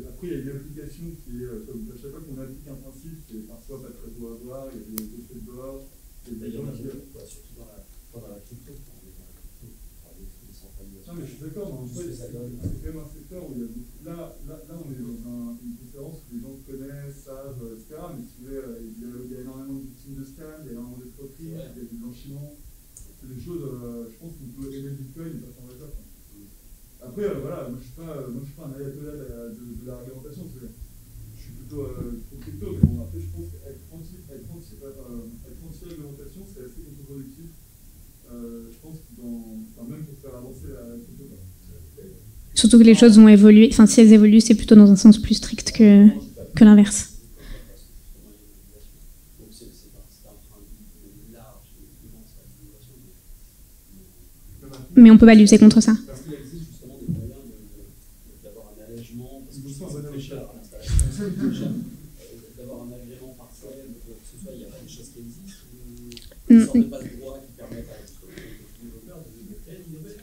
Après, il y a une application qui est, comme à chaque fois qu'on applique un principe, c'est parfois pas très beau à voir, il y a des effets de bord, il y a des gens qui... Surtout dans la crypto. Non, mais je suis d'accord, mais en fait, c'est quand même un secteur où il y a beaucoup. Là, on est dans une conférence où les gens connaissent, savent, etc. Mais si vous voulez, il y a énormément de victimes de scam, il y a énormément d'escroqueries, il y a du blanchiment. C'est des choses, je pense qu'on peut aimer le bitcoin et pas s'en réjouir. Après, voilà, moi je suis pas un ayatollah de la réglementation, je suis plutôt crypto, mais bon, après, je pense qu'être anti-réglementation, c'est assez contre-productif. Je pense que même pour faire avancer la crypto. Surtout que les choses vont évoluer. Enfin, si elles évoluent, c'est plutôt dans un sens plus strict que l'inverse. Mais on ne peut pas lutter contre ça. Parce qu'il existe justement des moyens d'avoir un allègement, parce que c'est très cher à l'installation, d'avoir un agrément partiel, que ce soit, il n'y a pas des choses qui existent, ou une sorte de passe droit qui permettent à développeurs de créer d'innover.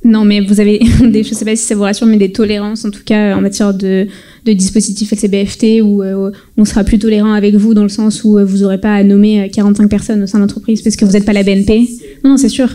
Non, mais vous avez des, je ne sais pas si ça vous rassure, mais des tolérances, en tout cas en matière de dispositifs XBFT, où on sera plus tolérant avec vous dans le sens où vous n'aurez pas à nommer 45 personnes au sein de l'entreprise parce que vous n'êtes pas la BNP. Non, c'est sûr.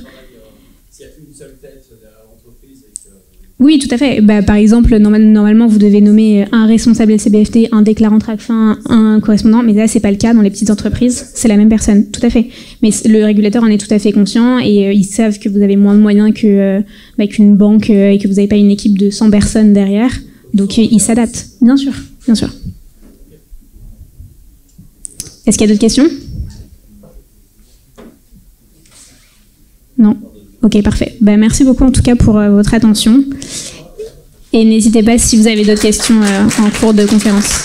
Oui, tout à fait. Bah, par exemple, normalement, vous devez nommer un responsable LCBFT, un déclarant TRACFIN, un correspondant, mais là, c'est pas le cas dans les petites entreprises. C'est la même personne, tout à fait. Mais le régulateur en est tout à fait conscient et ils savent que vous avez moins de moyens qu'une banque et que vous n'avez pas une équipe de 100 personnes derrière. Donc, ils s'adaptent. Bien sûr, bien sûr. Est-ce qu'il y a d'autres questions ? Non ? Ok, parfait. Ben, merci beaucoup en tout cas pour votre attention. Et n'hésitez pas si vous avez d'autres questions en cours de conférence.